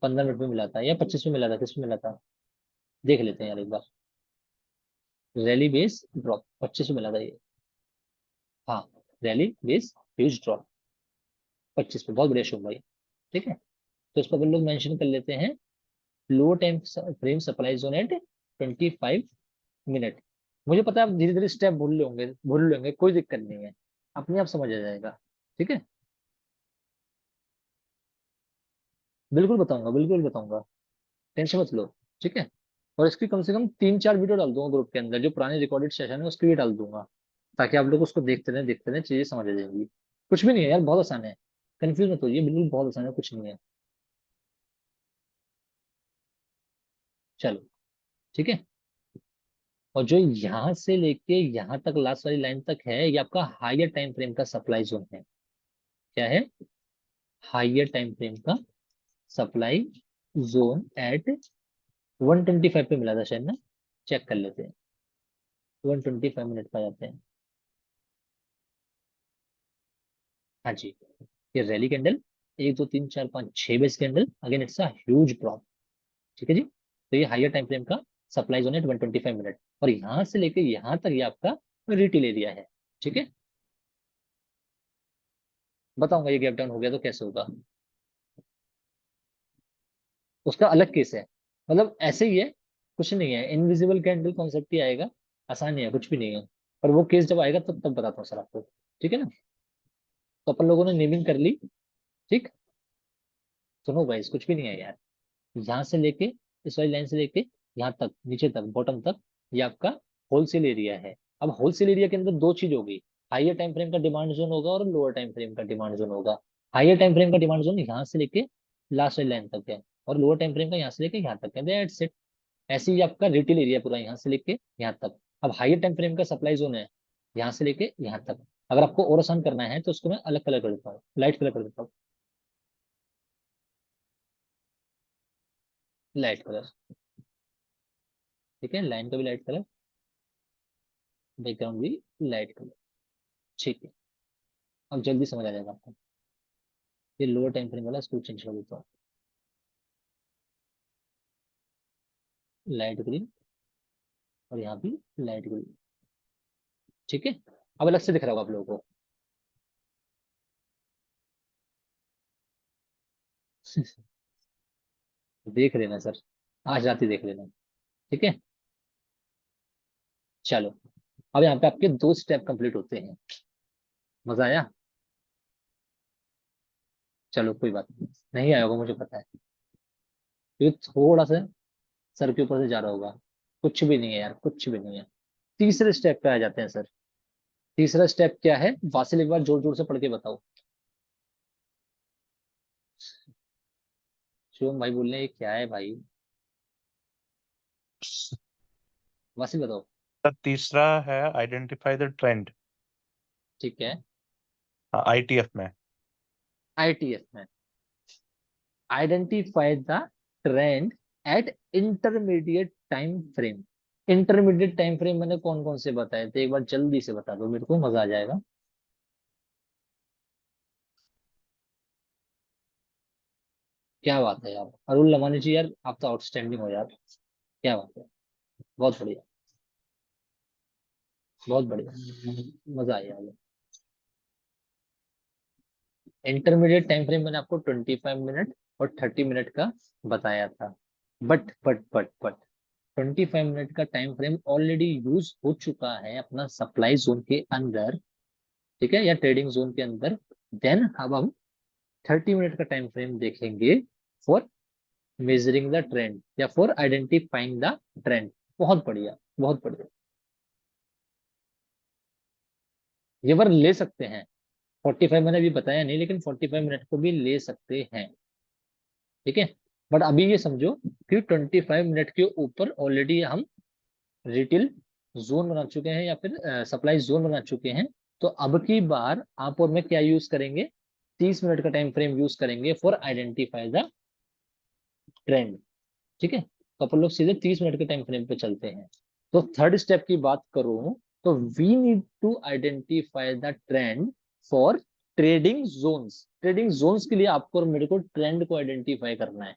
15 मिनट में मिला था या 25 में मिला था, किस में मिला था देख लेते हैं यार एक बार। रैली बेस ड्रॉप 25 में मिला था ये। हाँ, रैली बेस ह्यूज ड्रॉप 25 पे, बहुत बढ़िया शुभ भाई। ठीक है, तो इस पर अपन लोग मेंशन कर लेते हैं low time frame supply zone at 25 minute. मुझे पता है आप धीरे धीरे स्टेप भूल लेंगे, कोई दिक्कत नहीं है, अपने आप समझ आ जाएगा। ठीक है, बिल्कुल बताऊंगा, बिल्कुल बताऊंगा, टेंशन मत लो। ठीक है, और इसकी कम से कम 3-4 वीडियो डाल दूंगा ग्रुप के अंदर, जो पुराने रिकॉर्डेड सेशन है उसकी भी डाल दूंगा, ताकि आप लोग उसको देखते रहे चीजें समझ आ जाएंगी। कुछ भी नहीं है यार, बहुत आसान है, कंफ्यूज मत होइए, बिल्कुल बहुत आसान है, कुछ नहीं है। चलो, ठीक है, और जो यहाँ से लेके यहाँ तक लास्ट वाली लाइन तक है, ये आपका हायर टाइम फ्रेम का सप्लाई जोन है। क्या है? हायर टाइम फ्रेम का सप्लाई जोन एट 125 पे मिला था शायद ना, चेक कर लेते हैं। 125 मिनट पर जाते हैं। हाँ जी, ये rally candle, 1 2 3 4 5 6 base candle, again it's huge drop. ठीक है जी, तो ये हायर टाइम फ्रेम का सप्लाई जोन है 125 मिनट, और यहाँ से लेके यहाँ तक ये आपका रिटेल एरिया है। ठीक है, बताऊंगा ये गैप डाउन हो गया तो कैसे होगा, उसका अलग केस है। मतलब ऐसे ही है, कुछ नहीं है, इनविजिबल कैंडल कॉन्सेप्ट ही आएगा, आसान ही है, कुछ भी नहीं है। पर वो केस जब आएगा तब तब बताता हूँ सर आपको। ठीक है ना, तो अपन लोगों ने नेमिंग कर ली। ठीक, सुनो गाइस, कुछ भी नहीं है यार। यहाँ से लेके, इस वाली लाइन से लेके यहाँ तक, नीचे तक, बॉटम तक, ये आपका होलसेल एरिया है। अब होलसेल एरिया के अंदर दो चीज होगी, हायर टाइम फ्रेम का डिमांड जोन होगा और लोअर टाइम फ्रेम का डिमांड जोन होगा। हायर टाइम फ्रेम का डिमांड जोन यहाँ से लेके लास्ट वाली लाइन तक है, और लोअर टाइम फ्रेम का यहाँ से लेके यहाँ तक है, दैट्स इट। ऐसे ही आपका रिटेल एरिया पूरा यहाँ से लेके यहाँ तक। अब हायर टाइम फ्रेम का सप्लाई जोन है यहाँ से लेके यहाँ तक। अगर आपको और आसान करना है तो उसको मैं अलग कलर कर देता हूँ, लाइट कलर कर देता हूँ, लाइट कलर। ठीक है, लाइन का भी लाइट कलर, बैकग्राउंड भी लाइट कलर। ठीक है, अब जल्दी समझ आ जाएगा आपको। ये लोअर टाइम फ्रेम वाला इसको चेंज कर देता हूँ, लाइट ग्रीन, और यहाँ भी लाइट ग्रीन। ठीक है, अब अलग से दिख रहा होगा आप लोगों को। देख लेना सर, आज रात ही देख लेना। ठीक है, चलो, अब यहाँ पे आपके दो स्टेप कंप्लीट होते हैं। मजा आया? चलो कोई बात नहीं, नहीं आया होगा मुझे पता है, क्योंकि थोड़ा सा सर के ऊपर से जा रहा होगा। कुछ भी नहीं है यार, कुछ भी नहीं है। तीसरे स्टेप पे आ जाते हैं सर। तीसरा स्टेप क्या है, वासिल एक बार जोर जोर से पढ़ के बताओ। शिवम भाई बोल रहे हैं, ये क्या है भाई? वासिल बताओ। सर तीसरा है आइडेंटिफाई द ट्रेंड, ठीक है, आईटीएफ में। आईटीएफ में, identify the trend eight intermediate time frame. Intermediate time frame मैंने कौन कौन से बताए थे, एक बार जल्दी से बता दो मेरे को, मजा आ जाएगा। क्या बात है यार अरुण लमानी जी, यार आप तो आउटस्टैंडिंग हो यार, क्या बात है, बहुत बढ़िया, बहुत बढ़िया, मजा आया यार। इंटरमीडिएट टाइम फ्रेम मैंने आपको 25 मिनट और 30 मिनट का बताया था। बट 25 मिनट का टाइम फ्रेम ऑलरेडी यूज हो चुका है अपना सप्लाई जोन के अंदर, ठीक है, या ट्रेडिंग जोन के अंदर। देन अब हम 30 मिनट का टाइम फ्रेम देखेंगे फॉर मेजरिंग द ट्रेंड या फॉर आइडेंटिफाइंग द ट्रेंड। बहुत बढ़िया, बहुत बढ़िया। ये बार ले सकते हैं, 45 मैंने अभी बताया नहीं, लेकिन 45 मिनट को भी ले सकते हैं, ठीक है। बट अभी ये समझो कि 25 मिनट के ऊपर ऑलरेडी हम रिटेल जोन बना चुके हैं या फिर सप्लाई जोन बना चुके हैं। तो अब की बार आप और मैं क्या यूज करेंगे, 30 मिनट का टाइम फ्रेम यूज करेंगे फॉर आइडेंटिफाई द ट्रेंड, ठीक है। तो अपन लोग सीधे 30 मिनट के टाइम फ्रेम पे चलते हैं। तो थर्ड स्टेप की बात करूं तो we need to identify the trend for trading zones. Trading zones के लिए आपको और मेरे को ट्रेंड को आइडेंटिफाई करना है।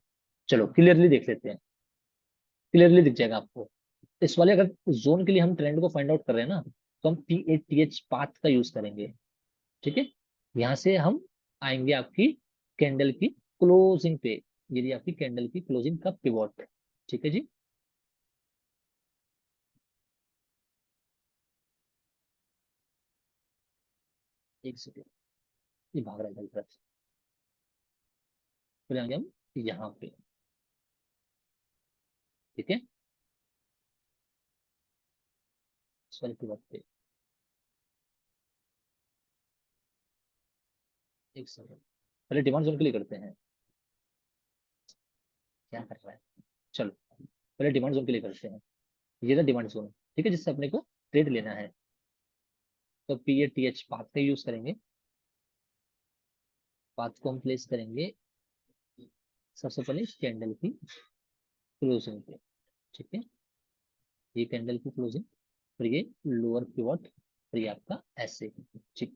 चलो क्लियरली देख लेते हैं, क्लियरली दिख जाएगा आपको। इस वाले अगर जोन के लिए हम ट्रेंड को फाइंड आउट कर रहे हैं ना, तो हम PATH पाथ का यूज करेंगे, ठीक है। यहाँ से हम आएंगे आपकी कैंडल की क्लोजिंग पे, यदि आपकी कैंडल की क्लोजिंग का पिवोट, ठीक है जी। एक सेकेंड, ये भाग रहा है इधर की तरफ से। फिर आएंगे हम यहाँ पे, ठीक है, इस वाले पिवोट पे। एक सेकेंड, पहले डिमांड जोन के लिए करते हैं, क्या कर रहा है। चलो पहले डिमांड जोन के लिए करते हैं। ये ना डिमांड जोन, ठीक है, जिससे अपने को ट्रेड लेना है। तो PATH पाथ का यूज करेंगे। पाथ को हम प्लेस करेंगे सबसे पहले कैंडल की क्लोजिंग पे, ठीक है। ये कैंडल की क्लोजिंग, फिर ये लोअर पिवट, फिर ये आपका ऐसे, ठीक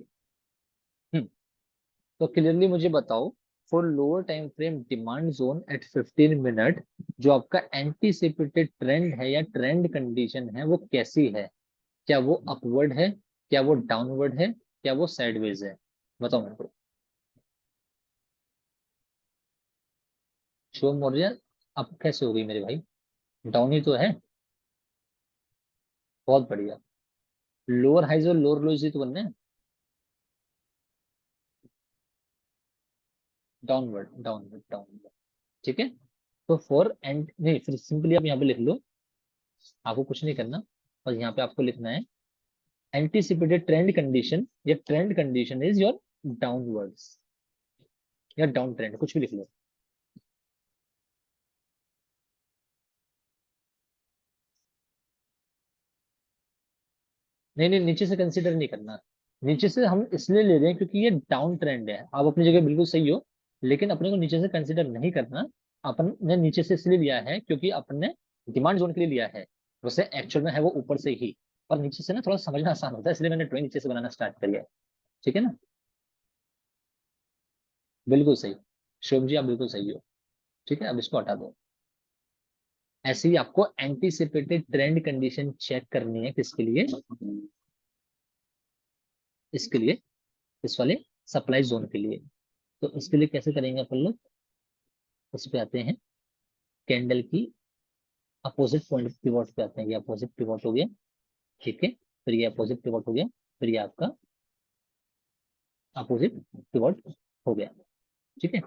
है। तो क्लियरली मुझे बताओ, for lower time frame demand zone at 15 minute, जो आपका एंटीसिपेटेड ट्रेंड है या ट्रेंड कंडीशन है वो कैसी है। क्या वो अपवर्ड है, क्या वो डाउनवर्ड है, क्या वो साइडवेज है, बताओ मेरे को। शुभम मौर्य, अब कैसे हो गई मेरे भाई, डाउन ही तो है। बहुत बढ़िया। लोअर हाइज और लोअर लोज ही तो बनने हैं। डाउनवर्ड डाउनवर्ड डाउनवर्ड, ठीक है। तो फॉर एंड नहीं, फिर सिंपली आप यहाँ पे लिख लो, आपको कुछ नहीं करना, और यहाँ पे आपको लिखना है एंटीसिपेटेड ट्रेंड कंडीशन या trend condition is your downwards या डाउन ट्रेंड, कुछ भी लिख लो। नहीं नहीं, नीचे से कंसीडर नहीं करना। नीचे से हम इसलिए ले रहे हैं क्योंकि ये डाउन ट्रेंड है, आप अपनी जगह बिल्कुल सही हो, लेकिन अपने को नीचे से कंसीडर नहीं करना। अपन ने नीचे से इसलिए लिया है क्योंकि अपन ने डिमांड जोन के लिए लिया है, वैसे एक्चुअल में है वो ऊपर से ही। और नीचे से ना थोड़ा समझना आसान होता है, इसलिए मैंने ड्राइंग नीचे से बनाना स्टार्ट कर दिया है, ठीक है ना। बिल्कुल सही, शुभ जी आप बिल्कुल सही हो, ठीक है। अब इसको हटा दो। ऐसे ही आपको एंटीसिपेटेड ट्रेंड कंडीशन चेक करनी है, किसके लिए, इसके लिए, इस वाले सप्लाई जोन के लिए। तो इसके लिए कैसे करेंगे अपन लोग, उस पे आते हैं, कैंडल की अपोजिट पॉइंट पिवोट पे आते हैं। ये अपोजिट पिवोट हो गया, ठीक है, फिर ये अपोजिट पिवोट हो गया, फिर ये आपका अपोजिट पिवोट हो गया, ठीक है।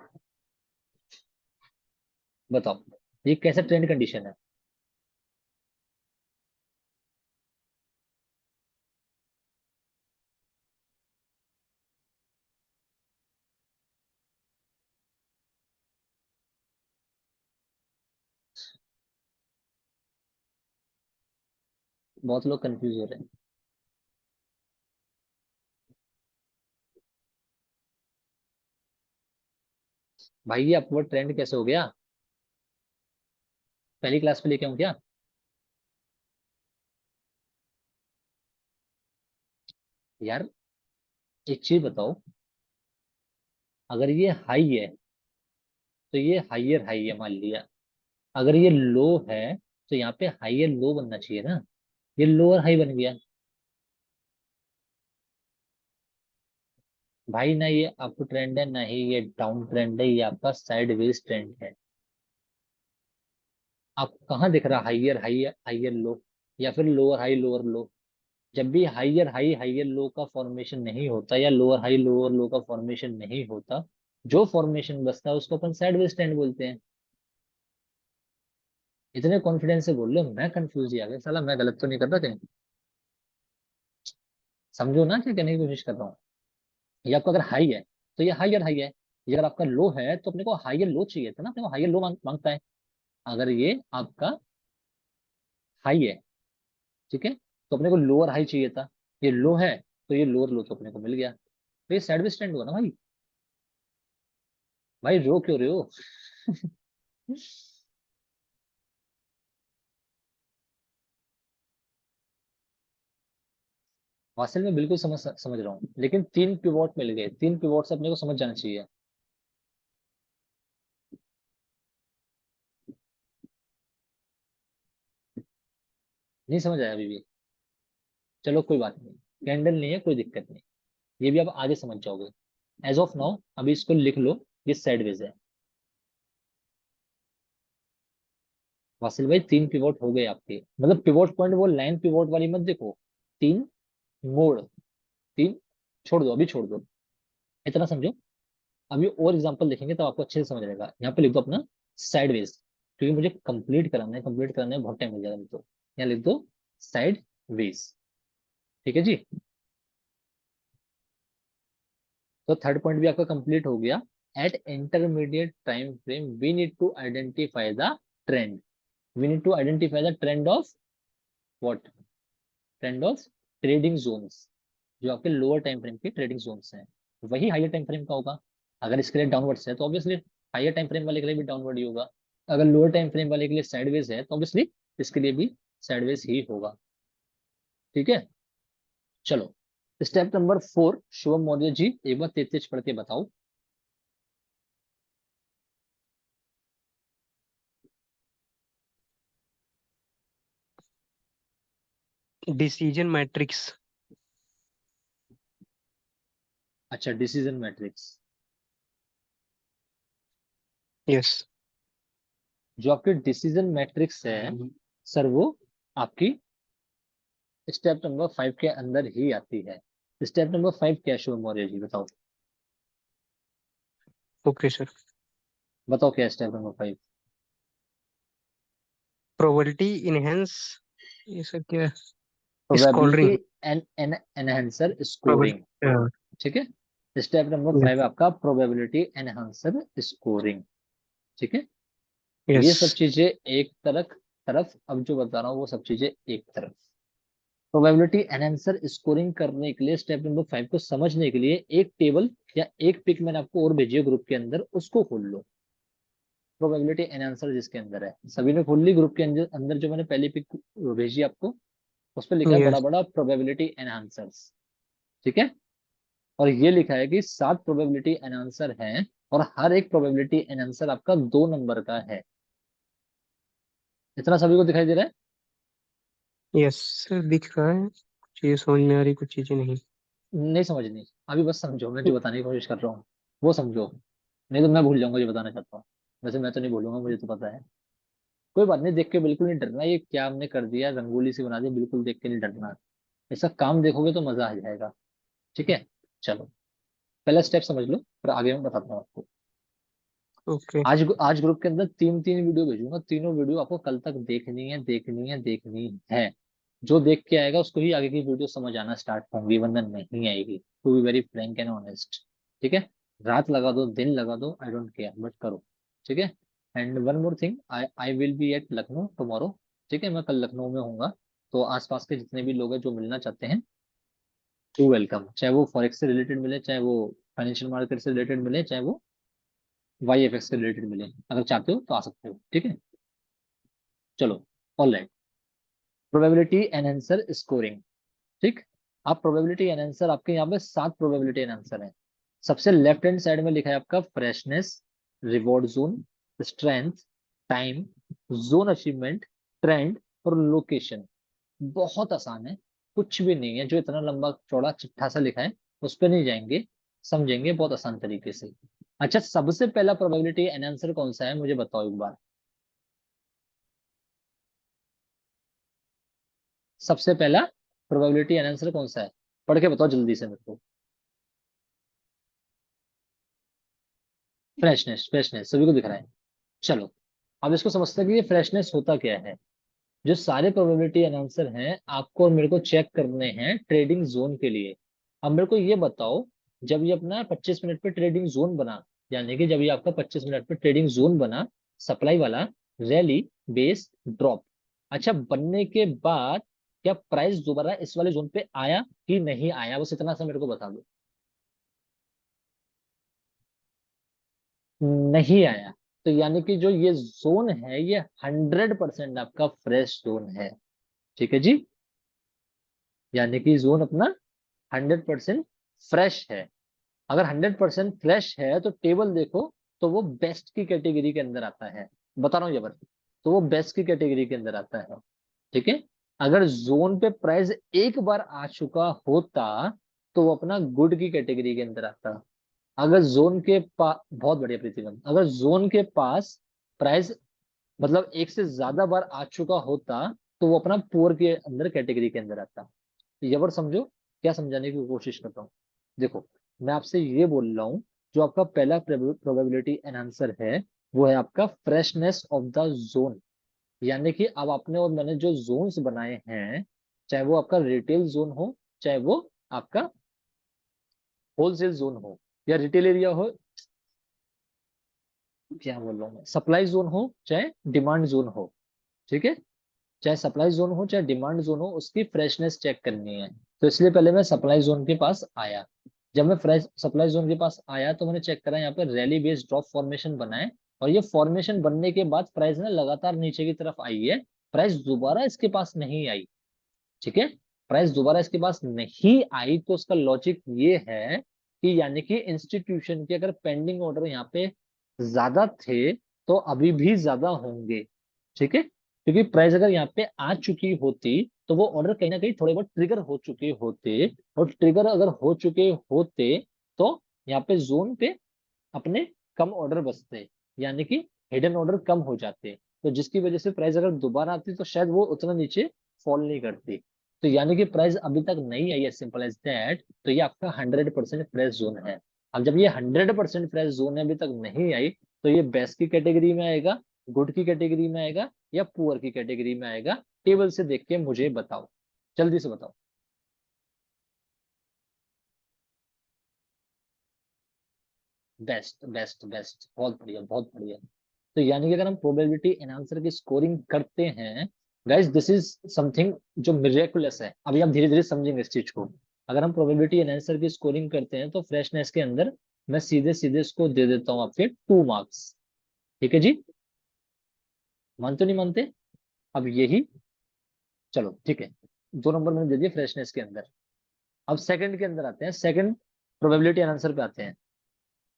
बताओ ये कैसा ट्रेंड कंडीशन है। बहुत लोग कंफ्यूज हो रहे हैं। भाई ये अपवर्ड ट्रेंड कैसे हो गया? पहली क्लास पे लेके आऊं क्या? यार एक चीज बताओ, अगर ये हाई है तो ये हाइयर हाई है मान लिया, अगर ये लो है तो यहाँ पे हाइयर लो बनना चाहिए ना, ये लोअर हाई बन गया। भाई ना ये अप ट्रेंड है ना ही ये डाउन ट्रेंड है, ये आपका साइडवेज ट्रेंड है। आप कहाँ दिख रहा हाइयर हाई हाइयर लो, या फिर लोअर हाई लोअर लो? जब भी हाइयर हाई हाइयर लो का फॉर्मेशन नहीं होता या लोअर हाई लोअर लो का फॉर्मेशन नहीं होता, जो फॉर्मेशन बचता है उसको अपन साइडवेज ट्रेंड बोलते हैं। इतने कॉन्फिडेंस से बोल लो, मैं कंफ्यूज ही आ गया साला, मैं गलत तो नहीं कर रहा कहीं? समझो ना क्या कहने की कोशिश कर रहा हूँ। ये आपका अगर हाई है तो ये हाइयर हाई है, ये अगर आपका लो है तो अपने को हाइयर लो चाहिए था ना, अपने को हाइयर लो मांगता है। अगर ये आपका हाई है, ठीक है, तो अपने को लोअर हाई चाहिए था। ये लो है तो ये लोअर लो तो अपने को मिल गया, तो ये साइडवेज ट्रेंड हुआ ना भाई। भाई रो क्यों रहे हो? वास्तव में बिल्कुल समझ समझ रहा हूँ, लेकिन तीन पिवोट मिल गए, तीन पिवोट से अपने को समझ जाना चाहिए। नहीं समझ आया अभी भी? चलो कोई बात नहीं, कैंडल नहीं है कोई दिक्कत नहीं, ये भी आप आगे समझ जाओगे। एज ऑफ नाउ अभी इसको लिख लो, ये साइडवेज है। वासिल भाई तीन पिवोट हो गए आपके, मतलब पिवोट पॉइंट वो लाइन पिवोट वाली मत देखो, तीन मोड़, तीन, छोड़ दो अभी छोड़ दो, इतना समझो। अभी और एग्जांपल देखेंगे तो आपको अच्छे से समझ आएगा। यहाँ पे लिख दो अपना साइडवेज, क्योंकि मुझे कंप्लीट कराना है, कंप्लीट कराने में बहुत टाइम लग जाएगा, लिख दो, यहाँ लिख दो साइड वेज। ठीक है जी, तो थर्ड पॉइंट भी आपका कंप्लीट हो गया। At intermediate time frame we need to identify the trend, we need to identify the trend of what, trend of trading zones, जो आपके लोअर टाइम फ्रेम के ट्रेडिंग जोन्स हैं, वही हायर टाइम फ्रेम का होगा। अगर इसके लिए डाउनवर्ड्स है तो ऑब्वियसली हायर टाइम फ्रेम वाले के लिए भी डाउनवर्ड ही होगा, अगर लोअर टाइम फ्रेम वाले के लिए साइडवेज है तो ऑब्वियसली इसके लिए भी साइडवेज ही होगा। ठीक है, चलो स्टेप नंबर 4, शिवम मौर्य जी एक बार तेज तेज पढ़ के बताओ। Decision matrix. अच्छा, डिसीजन मैट्रिक्स, यस। जो आपके डिसीजन मैट्रिक्स है सर, वो आपकी स्टेप नंबर 5 के अंदर ही आती है। स्टेप नंबर 5 क्या है शिवम मौर्य जी, बताओ, ओके सर। बताओ क्या है स्टेप नंबर 5? प्रोबेबिलिटी इनहेंस, ये सर क्या है? Probability scoring. En en enhancer scoring. ठीक है, स्टेप नंबर 5 आपका प्रोबेबिलिटी एनहांसर स्कोरिंग। ठीक है, यस। ये सब चीजें एक तरफ तरफ, अब जो बता रहा हूँ वो सब चीजें एक तरफ। प्रोबेबिलिटी एनहांसर स्कोरिंग करने के लिए स्टेप नंबर 5 को समझने के लिए एक टेबल या एक पिक मैंने आपको और भेजी है ग्रुप के अंदर, उसको खोल लो। प्रोबेबिलिटी एनहांसर जिसके अंदर है, सभी ने खोल ली ग्रुप के अंदर अंदर जो मैंने पहली पिक भेजी आपको, उस पर लिखा है बड़ा यस। बड़ा प्रोबेबिलिटी एनहांसर्स। ठीक है, और ये लिखा है कि 7 प्रोबेबिलिटी एनहांसर हैं, और हर एक प्रोबेबिलिटी एनहांसर आपका 2 नंबर का है। इतना सभी को दिखाई दे रहा है? यस सर, दिख रहा है, कुछ चीजें समझ में आ रही, कुछ चीजें नहीं। नहीं समझनी, अभी बस समझो, मैं जो बताने की कोशिश कर रहा हूँ वो समझो, नहीं तो मैं भूल जाऊंगा जो बताना चाहता हूँ। वैसे मैं तो नहीं भूलूंगा, मुझे तो पता है। कोई बात नहीं, देख के बिल्कुल नहीं डरना, ये क्या हमने कर दिया, रंगोली सी बना दी, बिल्कुल देख के नहीं डरना। ऐसा काम देखोगे तो मजा आ जाएगा। ठीक है, चलो पहला स्टेप समझ लो, फिर आगे मैं बताता हूँ आपको। ओके। आज आज ग्रुप के अंदर तीन तीन वीडियो भेजूंगा, तीनों वीडियो आपको कल तक देखनी है देखनी है देखनी है। जो देख के आएगा उसको ही आगे की वीडियो समझ आना स्टार्ट होंगी, वरना नहीं आएगी, to be very frank and honest. ठीक है, रात लगा दो दिन लगा दो, आई डोंट केयर, बट करो। ठीक है, and one more thing, I I will be at Lucknow tomorrow. ठीक है, मैं कल लखनऊ में हूँगा, तो आसपास के जितने भी लोग हैं जो मिलना चाहते हैं, टू वेलकम, चाहे वो फॉरेक्स से रिलेटेड मिले, चाहे वो फाइनेंशियल मार्केट से रिलेटेड मिले, चाहे वो वाई एफ एक्स से रिलेटेड मिले, अगर चाहते हो तो आ सकते हो, ठीक है। चलो, ऑलराइट, प्रोबेबिलिटी एनहांसर स्कोरिंग, ठीक। आप प्रोबेबिलिटी एनहांसर, आपके यहाँ पे 7 प्रोबेबिलिटी एनहांसर हैं। सबसे लेफ्ट हैंड साइड में लिखा है आपका freshness, reward zone, strength, time, zone achievement, trend और लोकेशन। बहुत आसान है, कुछ भी नहीं है जो इतना लंबा चौड़ा चिट्ठा सा लिखा है उस पर नहीं जाएंगे, समझेंगे बहुत आसान तरीके से। अच्छा, सबसे पहला प्रोबेबिलिटी एनहांसर कौन सा है मुझे बताओ एक बार। सबसे पहला प्रोबेबिलिटी एनहांसर कौन सा है, पढ़ के बताओ जल्दी से मेरे को। फ्रेशनेस, फ्रेशनेस सभी को दिख रहा है। चलो, अब इसको समझते हैं कि ये फ्रेशनेस होता क्या है। जो सारे प्रोबेबिलिटी एनहांसर हैं आपको और मेरे को चेक करने हैं ट्रेडिंग जोन के लिए। अब मेरे को ये बताओ, जब ये अपना 25 मिनट पे ट्रेडिंग जोन बना, यानी कि जब ये आपका 25 मिनट पे ट्रेडिंग जोन बना, सप्लाई वाला, रैली, बेस, ड्रॉप, अच्छा बनने के बाद क्या प्राइस दोबारा इस वाले जोन पे आया कि नहीं आया, बस इतना सा मेरे को बता दो। नहीं आया। तो यानी कि जो ये जोन है ये 100% आपका फ्रेश जोन है, ठीक है जी। यानी कि जोन अपना 100% फ्रेश है। अगर 100% फ्रेश है तो टेबल देखो, तो वो बेस्ट की कैटेगरी के अंदर आता है, बता रहा हूँ ये बात। तो वो बेस्ट की कैटेगरी के अंदर आता है, ठीक है। अगर जोन पे प्राइस एक बार आ चुका होता तो वो अपना गुड की कैटेगरी के अंदर आता। अगर जोन के पास, बहुत बढ़िया प्रीतिगम, अगर जोन के पास प्राइस मतलब एक से ज्यादा बार आ चुका होता तो वो अपना पुअर के अंदर कैटेगरी के अंदर आता। ये बार समझो, क्या समझाने की कोशिश करता हूँ। देखो, मैं आपसे ये बोल रहा हूँ, जो आपका पहला प्रोबेबिलिटी एनहांसर है वो है आपका फ्रेशनेस ऑफ द जोन। यानी कि अब आपने और मैंने जो जोन्स बनाए हैं, चाहे वो आपका रिटेल जोन हो, चाहे वो आपका होलसेल जोन हो, या रिटेल एरिया हो, क्या बोल रहा हूँ मैं, सप्लाई जोन हो चाहे डिमांड जोन हो, ठीक है। चाहे सप्लाई जोन हो चाहे डिमांड जोन हो, उसकी फ्रेशनेस चेक करनी है। तो इसलिए पहले मैं सप्लाई जोन के पास आया। जब मैं फ्रेश सप्लाई जोन के पास आया तो मैंने चेक करा, यहाँ पे रैली बेस्ड ड्रॉप फॉर्मेशन बना है, और ये फॉर्मेशन बनने के बाद प्राइस ना लगातार नीचे की तरफ आई है। प्राइस दोबारा इसके पास नहीं आई, ठीक है। प्राइस दोबारा इसके पास नहीं आई तो उसका लॉजिक ये है कि यानी कि इंस्टीट्यूशन के अगर पेंडिंग ऑर्डर यहाँ पे ज्यादा थे तो अभी भी ज्यादा होंगे, ठीक है। क्योंकि प्राइस अगर यहाँ पे आ चुकी होती तो वो ऑर्डर कहीं ना कहीं थोड़े बहुत ट्रिगर हो चुके होते, और ट्रिगर अगर हो चुके होते तो यहाँ पे जोन पे अपने कम ऑर्डर बचते, यानी कि हिडन ऑर्डर कम हो जाते। तो जिसकी वजह से प्राइस अगर दोबारा आती तो शायद वो उतना नीचे फॉल नहीं करती। तो यानी कि प्राइस अभी तक नहीं आई है, सिंपल एज दैट। तो ये आपका 100% फ्रेश जोन है। अब जब ये 100% फ्रेश जोन है, अभी तक नहीं आई, तो ये बेस्ट की कैटेगरी में आएगा, गुड की कैटेगरी में आएगा, या पुअर की कैटेगरी में आएगा। टेबल से देख के मुझे बताओ, जल्दी से बताओ। बेस्ट, बेस्ट, बेस्ट, बहुत बढ़िया, बहुत बढ़िया। तो यानी कि अगर हम प्रोबेबिलिटी एनहांसर की स्कोरिंग करते हैं, गाइस दिस इज समथिंग जो मिरेकुलस है। अभी आप धीरे धीरे समझेंगे इस चीज को। अगर हम प्रोबेबिलिटी एनहांसर की स्कोरिंग करते हैं तो फ्रेशनेस के अंदर मैं सीधे सीधे इसको दे देता हूँ आपके 2 मार्क्स, ठीक है जी। मानते नहीं मानते? अब यही, चलो ठीक है, 2 नंबर मैंने दे दिए फ्रेशनेस के अंदर। अब सेकंड के अंदर आते हैं, सेकंड प्रोबेबिलिटी एनहांसर पे आते हैं।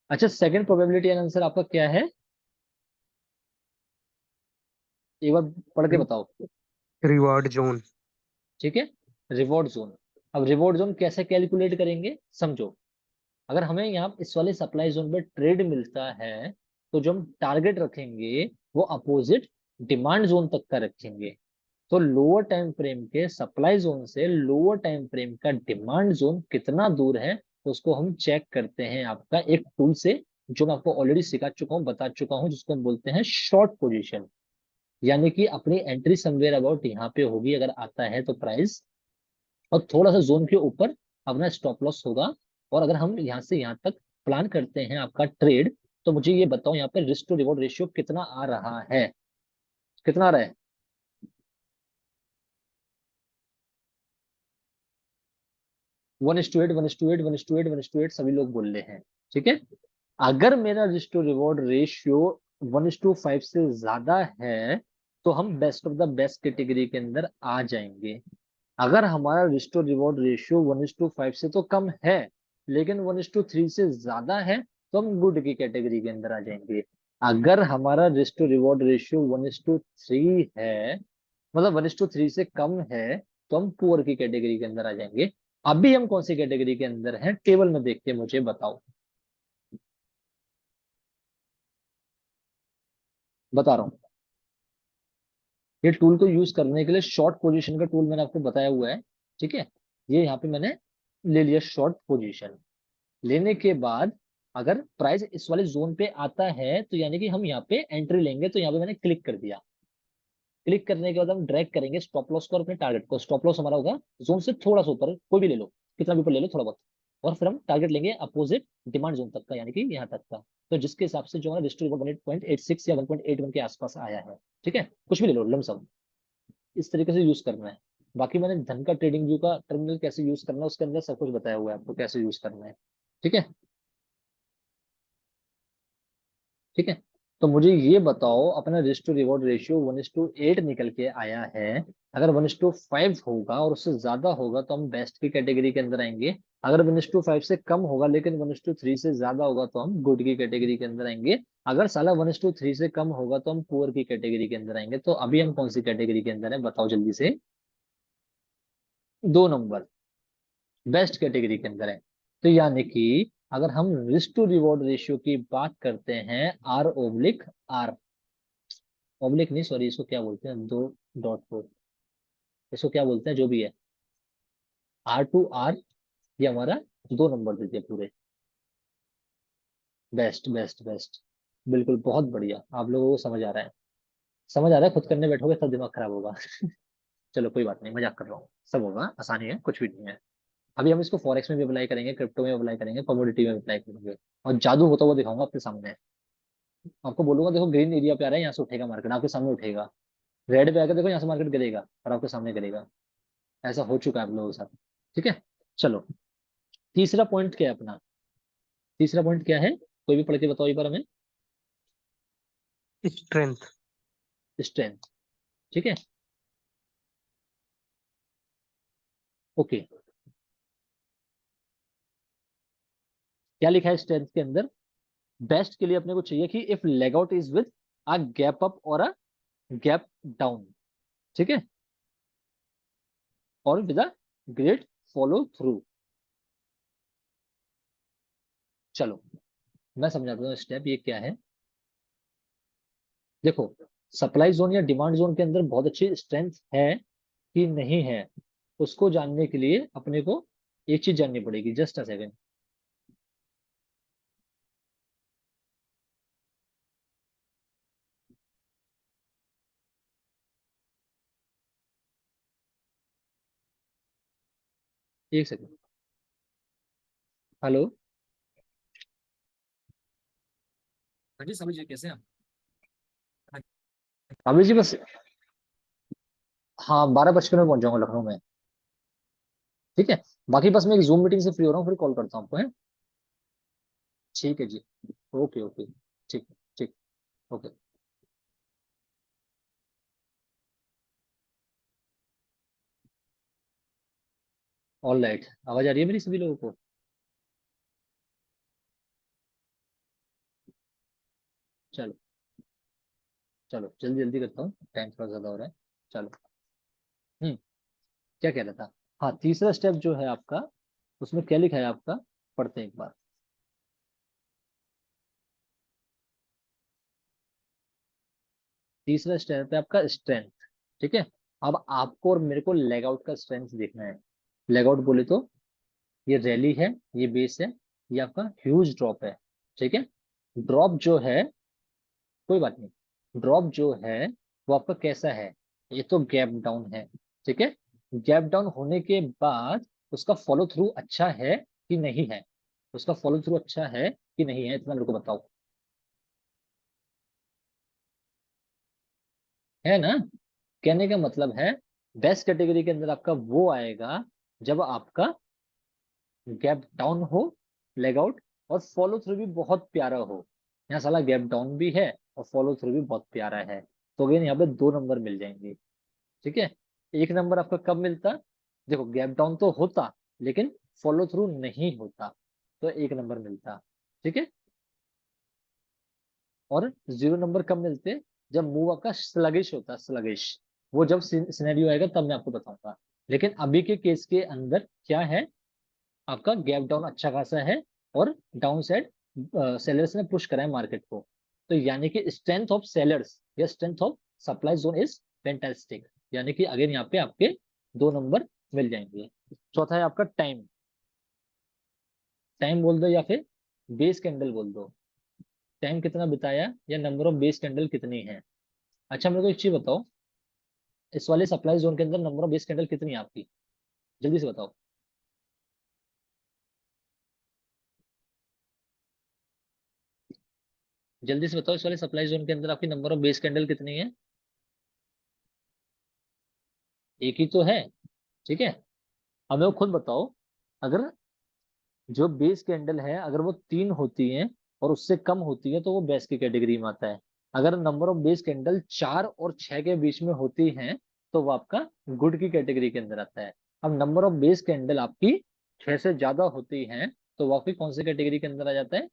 अच्छा, सेकंड प्रोबेबिलिटी एनहांसर आपका क्या है, एक बार पढ़ के बताओ। Reward zone. ठीक है, रिवॉर्ड जोन। अब रिवॉर्ड जोन कैसे कैलकुलेट करेंगे, समझो। अगर हमें यहाँ इस वाले सप्लाई जोन पे ट्रेड मिलता है तो जो हम टारगेट रखेंगे वो अपोजिट डिमांड जोन तक का रखेंगे। तो लोअर टाइम फ्रेम के सप्लाई जोन से लोअर टाइम फ्रेम का डिमांड जोन कितना दूर है, तो उसको हम चेक करते हैं आपका एक टूल से, जो मैं आपको ऑलरेडी सिखा चुका हूँ, बता चुका हूँ, जिसको हम बोलते हैं शॉर्ट पोजीशन। यानी कि अपनी एंट्री समवेयर अबाउट यहाँ पे होगी अगर आता है तो प्राइस, और थोड़ा सा जोन के ऊपर अपना स्टॉप लॉस होगा। और अगर हम यहाँ से यहाँ तक प्लान करते हैं आपका ट्रेड, तो मुझे ये बताओ यहाँ पे रिस्क टू रिवॉर्ड रेशियो कितना आ रहा है, कितना आ रहा है? 1:8, 1:8, 1:8, 1:8 सभी लोग बोल रहे हैं, ठीक है। अगर मेरा रिस्क टू रिवॉर्ड रेशियो 1:5 से ज्यादा है तो हम best of the best category के अंदर आ जाएंगे। अगर हमारा रिस्क टू रिवॉर्ड रेशियो 1:5 से तो कम है लेकिन 1:3 से ज्यादा है तो हम गुड की कैटेगरी के अंदर आ जाएंगे। अगर हमारा रिस्क टू रिवॉर्ड रेशियो 1:3 है, मतलब 1:3 से कम है, तो हम पुअर की कैटेगरी के अंदर आ जाएंगे। अभी हम कौन सी कैटेगरी के अंदर हैं टेबल में देख के मुझे बताओ। बता रहा हूँ, ये टूल को यूज करने के लिए शॉर्ट पोजीशन का टूल मैंने आपको बताया हुआ है। ठीक है, ये यहाँ पे मैंने ले लिया शॉर्ट पोजीशन। लेने के बाद अगर प्राइस इस वाले जोन पे आता है तो यानी कि हम यहाँ पे एंट्री लेंगे। तो यहाँ पे मैंने क्लिक कर दिया। क्लिक करने के बाद हम ड्रैग करेंगे स्टॉप लॉस को और अपने टारगेट को। स्टॉप लॉस हमारा होगा जोन से थोड़ा सा ऊपर, कोई भी ले लो, कितना भी ऊपर ले लो थोड़ा बहुत। और फिर हम टारगेट लेंगे अपोजिट डिमांड जोन तक का, यानी कि यहाँ तक का। तो जिसके हिसाब से जो है रिस्क टू रिवॉर्ड 1.86 या 1.81 के आसपास आया है। ठीक है, कुछ भी ले लो लमसम, इस तरीके से यूज करना है। बाकी मैंने धन का ट्रेडिंग व्यू का टर्मिनल कैसे यूज करना है उसके अंदर सब कुछ बताया हुआ है आपको कैसे यूज करना है। ठीक है, ठीक है। तो मुझे ये बताओ, अपना रिस्क टू रिवॉर्ड रेशियो 1:8 निकल के आया है। अगर 1:5 होगा और उससे ज्यादा होगा तो हम बेस्ट की कैटेगरी के अंदर आएंगे। अगर 1:5 से कम होगा लेकिन 1:3 से ज्यादा होगा तो हम गुड की कैटेगरी के अंदर आएंगे। अगर साला 1:3 से कम होगा तो हम पुअर की कैटेगरी के अंदर आएंगे। तो अभी हम कौन सी कैटेगरी के अंदर है बताओ जल्दी से। 2 नंबर बेस्ट कैटेगरी के अंदर है। तो यानी कि अगर हम रिस्क टू रिवॉर्ड रेशियो की बात करते हैं, R/R, ऑब्लिक नहीं सॉरी, इसको क्या बोलते हैं, 2.4, इसको क्या बोलते हैं जो भी है, R/R, ये हमारा 2 नंबर देते हैं पूरे। बेस्ट बेस्ट बेस्ट, बिल्कुल बहुत बढ़िया, आप लोगों को समझ आ रहा है। समझ आ रहा है, खुद करने बैठोगे तब दिमाग खराब होगा। चलो कोई बात नहीं, मजाक कर रहा हूँ, सब होगा, आसानी है, कुछ भी नहीं है। अभी हम इसको फॉरेक्स में भी अप्लाई करेंगे, क्रिप्टो में अप्लाई करेंगे, कमोडिटी में अप्लाई करेंगे, और जादू होता हुआ दिखाऊंगा आपके सामने। आपको बोलूंगा देखो ग्रीन एरिया पे आ रहा है, यहाँ से उठेगा मार्केट, आपके सामने उठेगा। रेड पे आकर देखो यहाँ से मार्केट गिरेगा और आपके सामने गिरेगा। ऐसा हो चुका है आप लोगों के साथ। ठीक है, चलो तीसरा पॉइंट क्या है अपना। तीसरा पॉइंट क्या है, कोई भी पढ़ के बताओ एक बार हमें। स्ट्रेंथ। स्ट्रेंथ, ठीक है, ओके। क्या लिखा है स्ट्रेंथ के अंदर। बेस्ट के लिए अपने को चाहिए कि if leg out is with a gap up और अ गैप डाउन, ठीक है, और with a great follow through. चलो मैं समझाता हूँ स्टेप ये क्या है। देखो, सप्लाई जोन या डिमांड जोन के अंदर बहुत अच्छी स्ट्रेंथ है कि नहीं है, उसको जानने के लिए अपने को एक चीज जाननी पड़ेगी। Just a second. एक सेकंड, हेलो। हाँ जी समझिए कैसे हैं आप। अभी जी बस, हाँ 12:55 में पहुंच जाऊंगा लखनऊ में। ठीक है, बाकी बस मैं एक जूम मीटिंग से फ्री हो रहा हूँ, फिर कॉल करता हूँ आपको, है। ठीक है जी, ओके ओके, ठीक, ठीक, ओके। ऑल राइट, आवाज आ रही है मेरी सभी लोगों को। चलो, चलो जल्दी जल्दी करता हूँ, टाइम थोड़ा ज्यादा हो रहा है। चलो, हम्म, क्या कह रहा था। हाँ, तीसरा स्टेप जो है आपका, उसमें क्या लिखा है आपका, पढ़ते हैं एक बार। तीसरा स्टेप है आपका स्ट्रेंथ। ठीक है, अब आपको और मेरे को लेग आउट का स्ट्रेंथ देखना है। लेग आउट बोले तो ये रैली है, ये बेस है, ये आपका ह्यूज ड्रॉप है। ठीक है, ड्रॉप जो है, कोई बात नहीं, ड्रॉप जो है वो आपका कैसा है, ये तो गैप डाउन है। ठीक है, गैप डाउन होने के बाद उसका फॉलो थ्रू अच्छा है कि नहीं है, उसका फॉलो थ्रू अच्छा है कि नहीं है, इतना मेरे को बताओ। है ना, कहने का मतलब है बेस्ट कैटेगरी के अंदर आपका वो आएगा जब आपका गैप डाउन हो, लेग आउट, और फॉलो थ्रू भी बहुत प्यारा हो। यहाँ साला गैप डाउन भी है और फॉलो थ्रू भी बहुत प्यारा है, तो अगेन यहाँ पे 2 नंबर मिल जाएंगे। ठीक है, 1 नंबर आपका कब मिलता? देखो गैप डाउन तो होता लेकिन फॉलो थ्रू नहीं होता, तो 1 नंबर मिलता। ठीक है, और 0 नंबर कब मिलते? जब मूव आपका स्लगिश होता, स्लगिश। वो जब सिनेरियो आएगा तब मैं आपको बताऊंगा। लेकिन अभी के केस के अंदर क्या है, आपका गैप डाउन अच्छा खासा है और डाउन साइड सेलर्स ने पुश करा है मार्केट को। तो यानी कि स्ट्रेंथ ऑफ सेलर्स या strength of supply zone is fantastic, यानी कि अगेन यहाँ पे आपके 2 नंबर मिल जाएंगे। चौथा है आपका टाइम। टाइम बोल दो या फिर बेस कैंडल बोल दो। टाइम कितना बिताया या नंबर ऑफ बेस कैंडल कितनी है। अच्छा मेरे को एक चीज बताओ, इस वाले सप्लाई जोन के अंदर नंबर ऑफ बेस कैंडल कितनी है आपकी, जल्दी से बताओ। जल्दी से बताओ, इस वाले सप्लाई जोन के अंदर आपकी नंबर ऑफ बेस कैंडल कितनी है? एक ही तो है। ठीक है, अब मेरे को खुद बताओ, अगर जो बेस कैंडल है अगर वो 3 होती है और उससे कम होती है तो वो बेस्ट की कैटेगरी में आता है। अगर नंबर ऑफ बेस कैंडल 4 और 6 के बीच में होती है तो वो आपका गुड की कैटेगरी के अंदर आता है। अब नंबर ऑफ बेस कैंडल आपकी 6 से ज्यादा होती है तो वो आपकी कौन सी कैटेगरी के अंदर आ जाता है?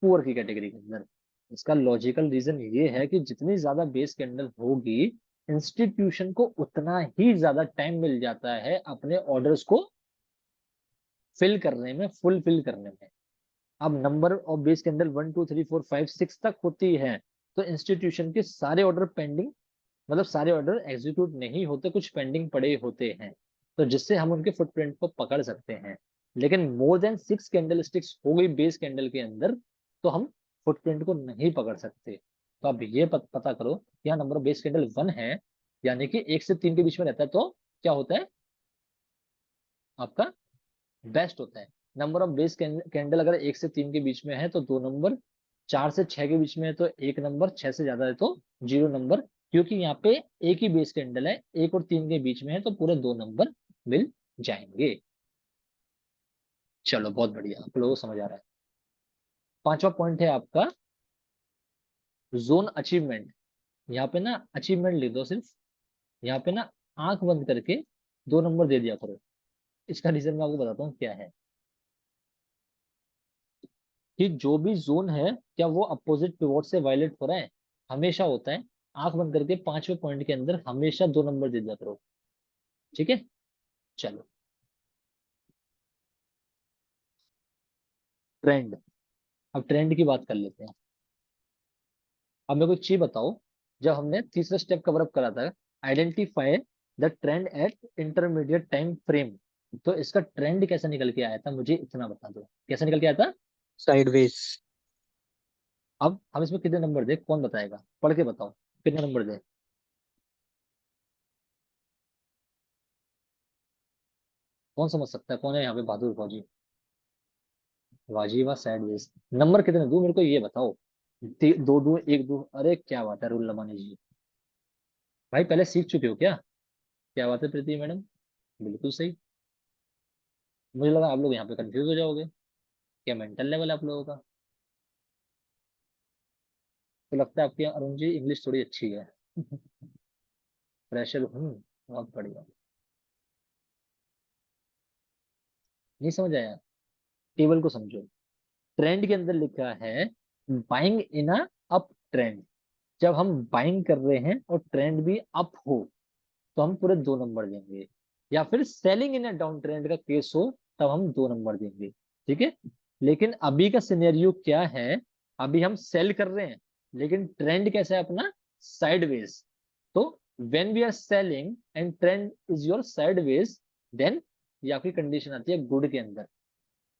पुअर की कैटेगरी के अंदर। इसका लॉजिकल रीजन ये है कि जितनी ज्यादा बेस कैंडल होगी, इंस्टीट्यूशन को उतना ही ज्यादा टाइम मिल जाता है अपने ऑर्डर्स को फिल करने में, फुलफिल करने में। अब नंबर ऑफ बेस कैंडल 1 2 3 4 5 6 तक होती है तो इंस्टीट्यूशन के सारे ऑर्डर पेंडिंग, मतलब सारे ऑर्डर एग्जीक्यूट नहीं होते, कुछ पेंडिंग पड़े होते हैं, तो जिससे हम उनके फुटप्रिंट को पकड़ सकते हैं। लेकिन मोर देन 6 कैंडल स्टिक्स हो गई बेस कैंडल के अंदर तो हम फुटप्रिंट को नहीं पकड़ सकते। तो अब ये पता करो कि यहाँ नंबर ऑफ बेस कैंडल 1 है, यानी कि 1 से 3 के बीच में रहता है तो क्या होता है आपका? बेस्ट होता है। नंबर ऑफ बेस कैंडल अगर 1 से 3 के बीच में है तो 2 नंबर, 4 से 6 के बीच में है तो 1 नंबर, 6 से ज्यादा है तो 0 नंबर। क्योंकि यहाँ पे एक ही बेस कैंडल है, 1 और 3 के बीच में है तो पूरे 2 नंबर मिल जाएंगे। चलो बहुत बढ़िया, आप लोगों को समझ आ रहा है। पांचवा पॉइंट है आपका जोन अचीवमेंट। यहाँ पे ना अचीवमेंट लिख दो सिर्फ, यहाँ पे ना आंख बंद करके 2 नंबर दे दिया करो। इसका रीजन मैं आपको बताता हूँ क्या है, कि जो भी जोन है क्या वो अपोजिट पिवोट से वायलेट हो रहा है, हमेशा होता है। आंख बंद करके 5वें पॉइंट के अंदर हमेशा 2 नंबर दे दिया करो। ठीक है, चलो ट्रेंड। अब ट्रेंड की बात कर लेते हैं। अब मेरे को एक चीज बताओ, जब हमने तीसरा स्टेप कवर अप करा था, identify the trend eight intermediate time frame, तो इसका ट्रेंड कैसा निकल के आया था मुझे इतना बता दो, कैसा निकल के आया था? साइडवेज। अब हम इसमें कितने नंबर दे, कौन बताएगा? पढ़ के बताओ कितने नंबर दे। कौन समझ सकता है, कौन है यहाँ पे बहादुर फौजी? वाजीवा साइडवेज। नंबर कितने दूं मेरे को ये बताओ। 2 2 1 2, अरे क्या बात है रुल लमानी जी, भाई पहले सीख चुके हो क्या? क्या बात है प्रीति मैडम, बिल्कुल सही। मुझे लगा आप लोग यहाँ पे कंफ्यूज हो जाओगे, क्या मेंटल लेवल है आप लोगों का? तो लगता है आपकी अरुण जी इंग्लिश थोड़ी अच्छी है। प्रेशर हूँ, बहुत बढ़िया। नहीं समझ आया? टेबल को समझो। ट्रेंड के अंदर लिखा है buying in a up trend. जब हम बाइंग कर रहे हैं और ट्रेंड भी अप हो तो हम पूरे 2 नंबर देंगे, या फिर selling in a down trend का केस हो तब हम 2 नंबर देंगे। ठीक है, लेकिन अभी का सिनेरियो क्या है, अभी हम सेल कर रहे हैं लेकिन ट्रेंड कैसा है अपना? साइडवेज। तो when we are selling and trend is your sideways, देन ये आपकी कंडीशन आती है गुड के अंदर।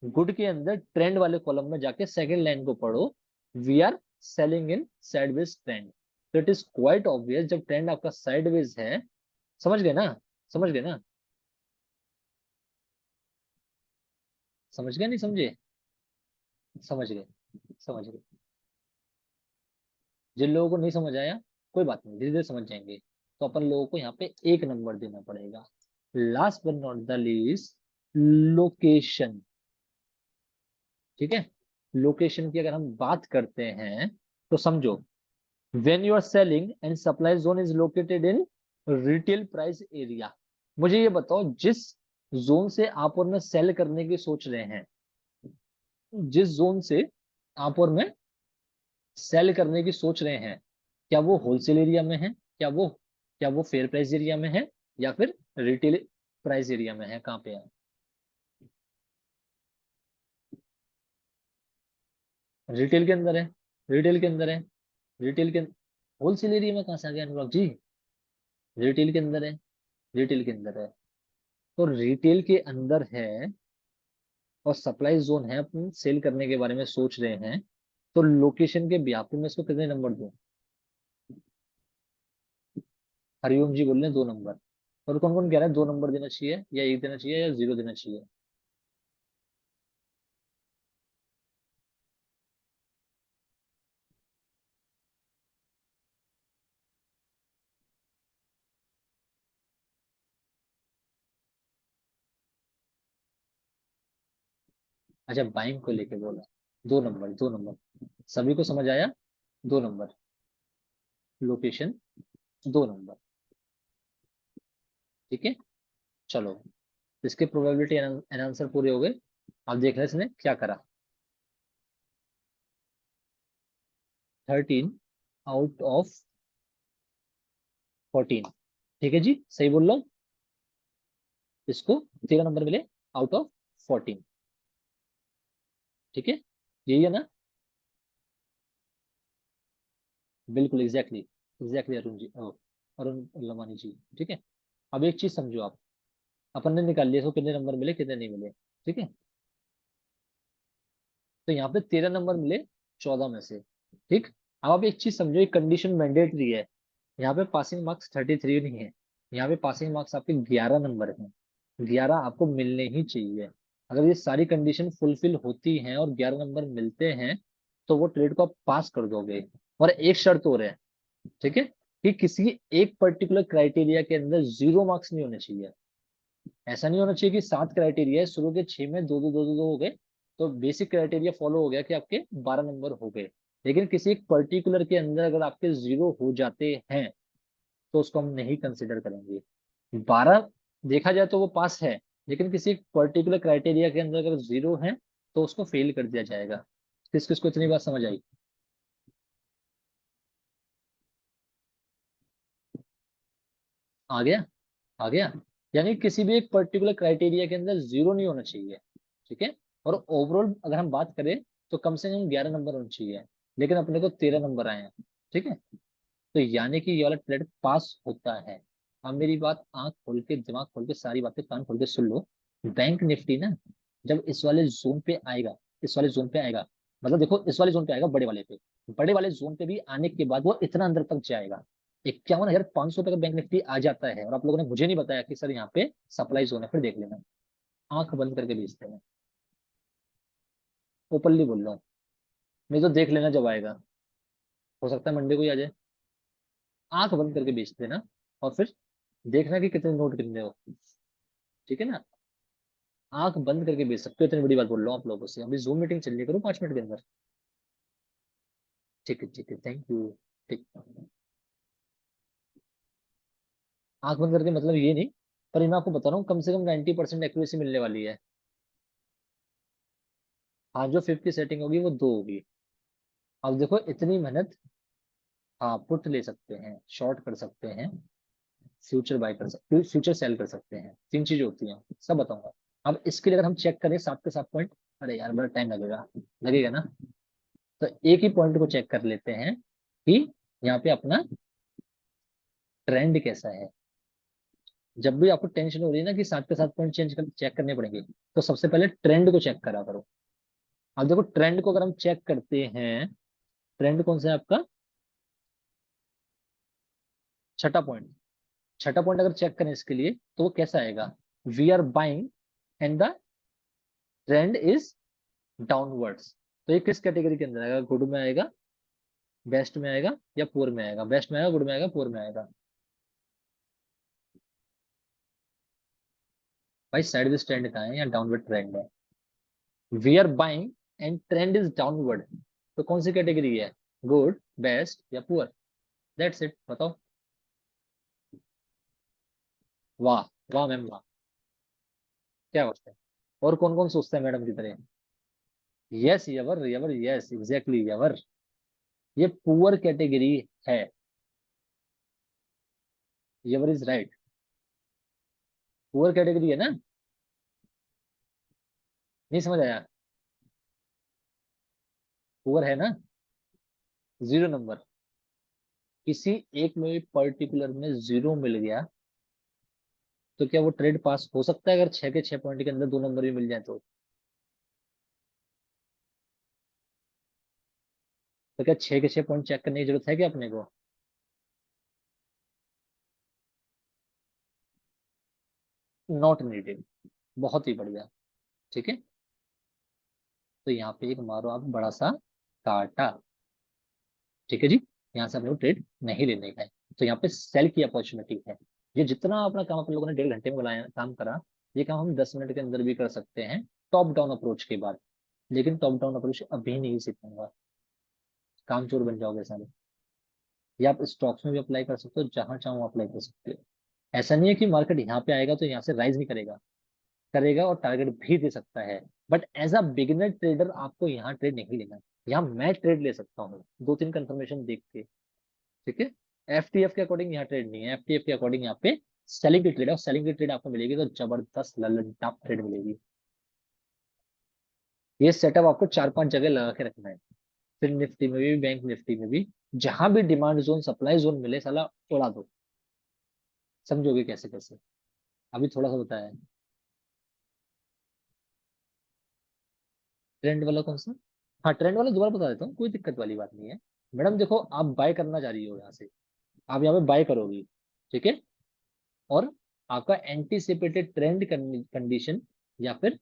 गुड के अंदर ट्रेंड वाले कॉलम में जाके सेकंड लाइन को पढ़ो, we are selling in sideways trend. तो इट इज क्वाइट ऑब्वियस जब ट्रेंड आपका साइडवेज है। समझ गए ना? समझ गए ना? समझ गए नहीं समझे? समझ गए, समझ गए। जिन लोगों को नहीं समझ आया कोई बात नहीं, धीरे धीरे समझ जाएंगे। तो अपन लोगों को यहाँ पे 1 नंबर देना पड़ेगा। Last but not the least, location. ठीक है, लोकेशन की अगर हम बात करते हैं तो समझो, when you are selling and supply zone is located in retail price area. मुझे ये बताओ, जिस जोन से आप और मैं सेल करने की सोच रहे हैं, जिस जोन से आप और मैं सेल करने की सोच रहे हैं, क्या वो होलसेल एरिया में है, क्या वो फेयर प्राइस एरिया में है, या फिर रिटेल प्राइस एरिया में है? कहाँ पे है? रिटेल के अंदर है, रिटेल के अंदर है, रिटेल के होलसेल एरिया में कहाँ से आ गया अनुराग जी? रिटेल के अंदर है, रिटेल के अंदर है। तो रिटेल के अंदर है और सप्लाई जोन है, अपन सेल करने के बारे में सोच रहे हैं, तो लोकेशन के ब्याह पे मैं इसको कितने नंबर दूं? हरिओम जी बोल रहे हैं 2 नंबर। और कौन कौन कह रहा है 2 नंबर देना चाहिए, या 1 देना चाहिए, या 0 देना चाहिए? अच्छा, बाइंग को लेके बोला। 2 नंबर, 2 नंबर, सभी को समझ आया? 2 नंबर लोकेशन, 2 नंबर। ठीक है, चलो, इसके प्रोबेबिलिटी एंड आंसर पूरे हो गए। अब देख रहे हैं इसने क्या करा। 13/14। ठीक है जी, सही बोल रहा हूँ? इसको 13 नंबर मिले आउट ऑफ 14। ठीक है, यही है ना? बिल्कुल एग्जैक्टली, एग्जैक्टली अरुण जी, अरुण लमानी जी। ठीक है, अब एक चीज समझो आप, अपन ने निकाल लिया इसको कितने नंबर मिले कितने नहीं मिले। ठीक है, तो यहाँ पे 13 नंबर मिले 14 में से। ठीक, अब आप एक चीज समझो, एक कंडीशन मैंडेटरी है। यहाँ पे पासिंग मार्क्स 33 नहीं है, यहाँ पे पासिंग मार्क्स आपके 11 नंबर हैं। 11 आपको मिलने ही चाहिए। अगर ये सारी कंडीशन फुलफिल होती हैं और 11 नंबर मिलते हैं, तो वो ट्रेड को आप पास कर दोगे। और एक शर्त और है, ठीक है, कि किसी एक पर्टिकुलर क्राइटेरिया के अंदर 0 मार्क्स नहीं होने चाहिए। ऐसा नहीं होना चाहिए कि 7 क्राइटेरिया है, शुरू के 6 में दो दो दो दो दो हो गए, तो बेसिक क्राइटेरिया फॉलो हो गया कि आपके 12 नंबर हो गए। लेकिन किसी एक पर्टिकुलर के अंदर अगर आपके 0 हो जाते हैं, तो उसको हम नहीं कंसिडर करेंगे। 12 देखा जाए तो वो पास है, लेकिन किसी एक पर्टिकुलर क्राइटेरिया के अंदर अगर 0 है, तो उसको फेल कर दिया जाएगा। किस किस को इतनी बात समझ आई? आ गया, आ गया। यानी किसी भी एक पर्टिकुलर क्राइटेरिया के अंदर 0 नहीं होना चाहिए। ठीक है, और ओवरऑल अगर हम बात करें, तो कम से कम 11 नंबर होने चाहिए, लेकिन अपने को 13 नंबर आए हैं। ठीक है, तो यानी कि ये वाला ट्रेड पास होता है। अब मेरी बात आंख खोल के, दिमाग खोल के, सारी बातें कान खोल के सुन लो। बैंक निफ्टी ना, जब इस वाले जोन पे आएगा, इस वाले जोन पे आएगा, मतलब देखो इस वाले जोन पे आएगा, बड़े वाले पे, बड़े वाले जोन पे भी आने के बाद वो इतना अंदर तक जाएगा। 51,500 का बैंक निफ्टी आ जाता है, और आप लोगों ने मुझे नहीं बताया कि सर यहाँ पे सप्लाई जोन है, फिर देख लेना। आंख बंद करके बेचते हैं, ओपनली बोल रहा हूँ। नहीं तो देख लेना जब आएगा, हो सकता है मंडे को ही आ जाए। आंख बंद करके बेच देना, और फिर देखना कि कितने नोट कितने हो। ठीक है ना, आंख बंद करके बेच सकते हो, इतनी बड़ी बात बोल रहा हूँ आप लोगों से। अभी जूम मीटिंग चल रही करो 5 मिनट के अंदर। ठीक है, ठीक है, थैंक यू। ठीक, आंख बंद करके मतलब ये नहीं, पर मैं आपको बता रहा हूँ कम से कम 90% एक्यूरेसी मिलने वाली है। हाँ, जो 50 सेटिंग होगी वो 2 होगी। अब देखो इतनी मेहनत। हाँ, पुट ले सकते हैं, शॉर्ट कर सकते हैं, फ्यूचर बाय कर सकते हैं, फ्यूचर सेल कर सकते हैं, 3 चीजें होती हैं, सब बताऊंगा। अब इसके लिए अगर हम चेक करें 7 के 7 पॉइंट, अरे यार बड़ा टाइम लगेगा, लगेगा ना? तो एक ही पॉइंट को चेक कर लेते हैं कि यहाँ पे अपना ट्रेंड कैसा है। जब भी आपको टेंशन हो रही है ना कि 7 के 7 पॉइंट चेक करने पड़ेंगे, तो सबसे पहले ट्रेंड को चेक करा करो। अब देखो ट्रेंड को अगर हम चेक करते हैं, ट्रेंड कौन सा है आपका? छठा पॉइंट। छठा पॉइंट अगर चेक करें इसके लिए, तो वो कैसा आएगा? We are buying and the trend is downwards. तो ये किस कैटेगरी के अंदर आएगा? गुड में आएगा, बेस्ट में आएगा, या पुअर में आएगा? बेस्ट में आएगा, गुड में आएगा, पुअर में आएगा? भाई साइड ट्रेंड कहाँ है या डाउनवर्ड ट्रेंड है? We are buying and trend is downward, तो कौन सी कैटेगरी है, गुड, बेस्ट या पुअर? दैट्स इट, बताओ। वाह, वाह मैम वाह, क्या होता है? और कौन कौन सोचता है मैडम की तरह? यस यवर, यवर, यस एग्जैक्टली यवर, ये पुअर कैटेगरी है। यवर इज राइट, पुअर कैटेगरी है ना? नहीं समझ आया? पुअर है ना? 0 नंबर, किसी एक में पर्टिकुलर में 0 मिल गया तो क्या वो ट्रेड पास हो सकता है? अगर 6 के 6 पॉइंट के अंदर 2 नंबर भी मिल जाए तो क्या 6 के 6 पॉइंट चेक करने की जरूरत है क्या अपने को? नॉट नीडेड, बहुत ही बढ़िया। ठीक है, तो यहाँ पे एक मारो आप बड़ा सा काटा। ठीक है जी, यहाँ से अपने को ट्रेड नहीं लेने का है, तो यहाँ पे सेल की अपॉर्चुनिटी है। ये जितना अपना काम अपन लोगों ने 1.5 घंटे में बनाया काम करा, ये काम हम 10 मिनट के अंदर भी कर सकते हैं टॉप डाउन अप्रोच के बाद। लेकिन टॉप डाउन अप्रोच अभी नहीं सीखूंगा, काम चोर बन जाओगे सारे। ये आप स्टॉक्स में भी अप्लाई कर सकते हो, जहां चाहो अप्लाई कर सकते हो। ऐसा नहीं है कि मार्केट यहाँ पे आएगा तो यहाँ से राइज नहीं करेगा, करेगा और टारगेट भी दे सकता है। But as a beginner trader आपको यहाँ ट्रेड नहीं लेना। यहाँ मैं ट्रेड ले सकता हूँ 2-3 कंफर्मेशन देख के। ठीक है, एफटीएफ के अकॉर्डिंग यहाँ ट्रेड नहीं है, एफटीएफ के अकॉर्डिंग यहाँ पे सेलिंग की ट्रेड है, और सेलिंग की ट्रेड आपको मिलेगी तो जबरदस्त ललन टॉप ट्रेड मिलेगी। ये सेटअप आपको 4-5 जगह लगा के रखना है, फिर निफ्टी में भी, बैंक निफ्टी में भी, जहां भी डिमांड जोन सप्लाई जोन मिले साला उड़ा दो। समझोगे कैसे कैसे? अभी थोड़ा सा बताया। ट्रेंड वाला कौन सा? हाँ ट्रेंड वाला दोबारा बता देता हूँ, कोई दिक्कत वाली बात नहीं है। मैडम देखो, आप बाय करना चाह रही हो यहाँ से, आप यहाँ पे बाय करोगी। ठीक है, और आपका एंटीसिपेटेड ट्रेंड कंडीशन या फिर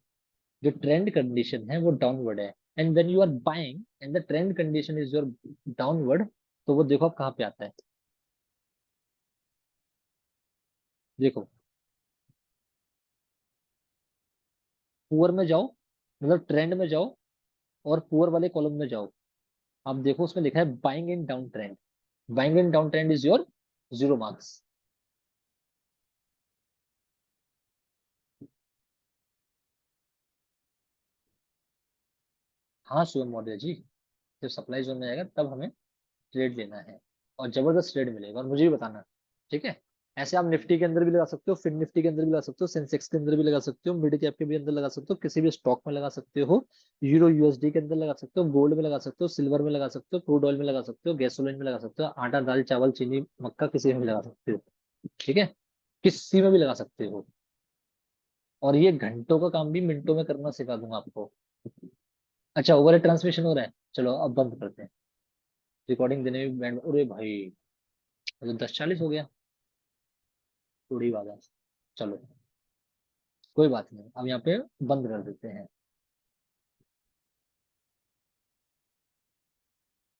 जो ट्रेंड कंडीशन है वो डाउनवर्ड है, and when you are buying and the trend condition is your downward, तो वो देखो अब कहाँ पे आता है। देखो, पुअर में जाओ, मतलब ट्रेंड में जाओ, और पुअर वाले कॉलम में जाओ। आप देखो उसमें लिखा है buying in down trend, buying in down trend is your 0 marks. हाँ शिवम मौर्य जी, जब सप्लाई जोन में आएगा तब हमें ट्रेड लेना है, और जबरदस्त ट्रेड मिलेगा, और मुझे भी बताना। ठीक है, ऐसे आप निफ्टी के अंदर भी लगा सकते हो, फिन निफ्टी के अंदर भी लगा सकते हो, सेंसेक्स के अंदर भी लगा सकते हो, मिड कैप के भी अंदर लगा सकते हो, किसी भी स्टॉक में लगा सकते हो, यूरो यूएसडी के अंदर लगा सकते हो, गोल्ड में लगा सकते हो, सिल्वर में लगा सकते हो, क्रूड ऑयल में लगा सकते हो, गैसोलीन में लगा सकते हो, आटा दाल चावल चीनी मक्का किसी में भी लगा सकते हो। ठीक है, किसी में भी लगा सकते हो, और ये घंटों का काम भी मिनटों में करना सिखा दूंगा आपको। अच्छा, ओवर ट्रांसमिशन हो रहा है, चलो अब बंद करते हैं। रिकॉर्डिंग देने में बैंड, अरे भाई तो 10:40 हो गया, थोड़ी बात है। चलो कोई बात नहीं, अब यहाँ पे बंद कर देते हैं।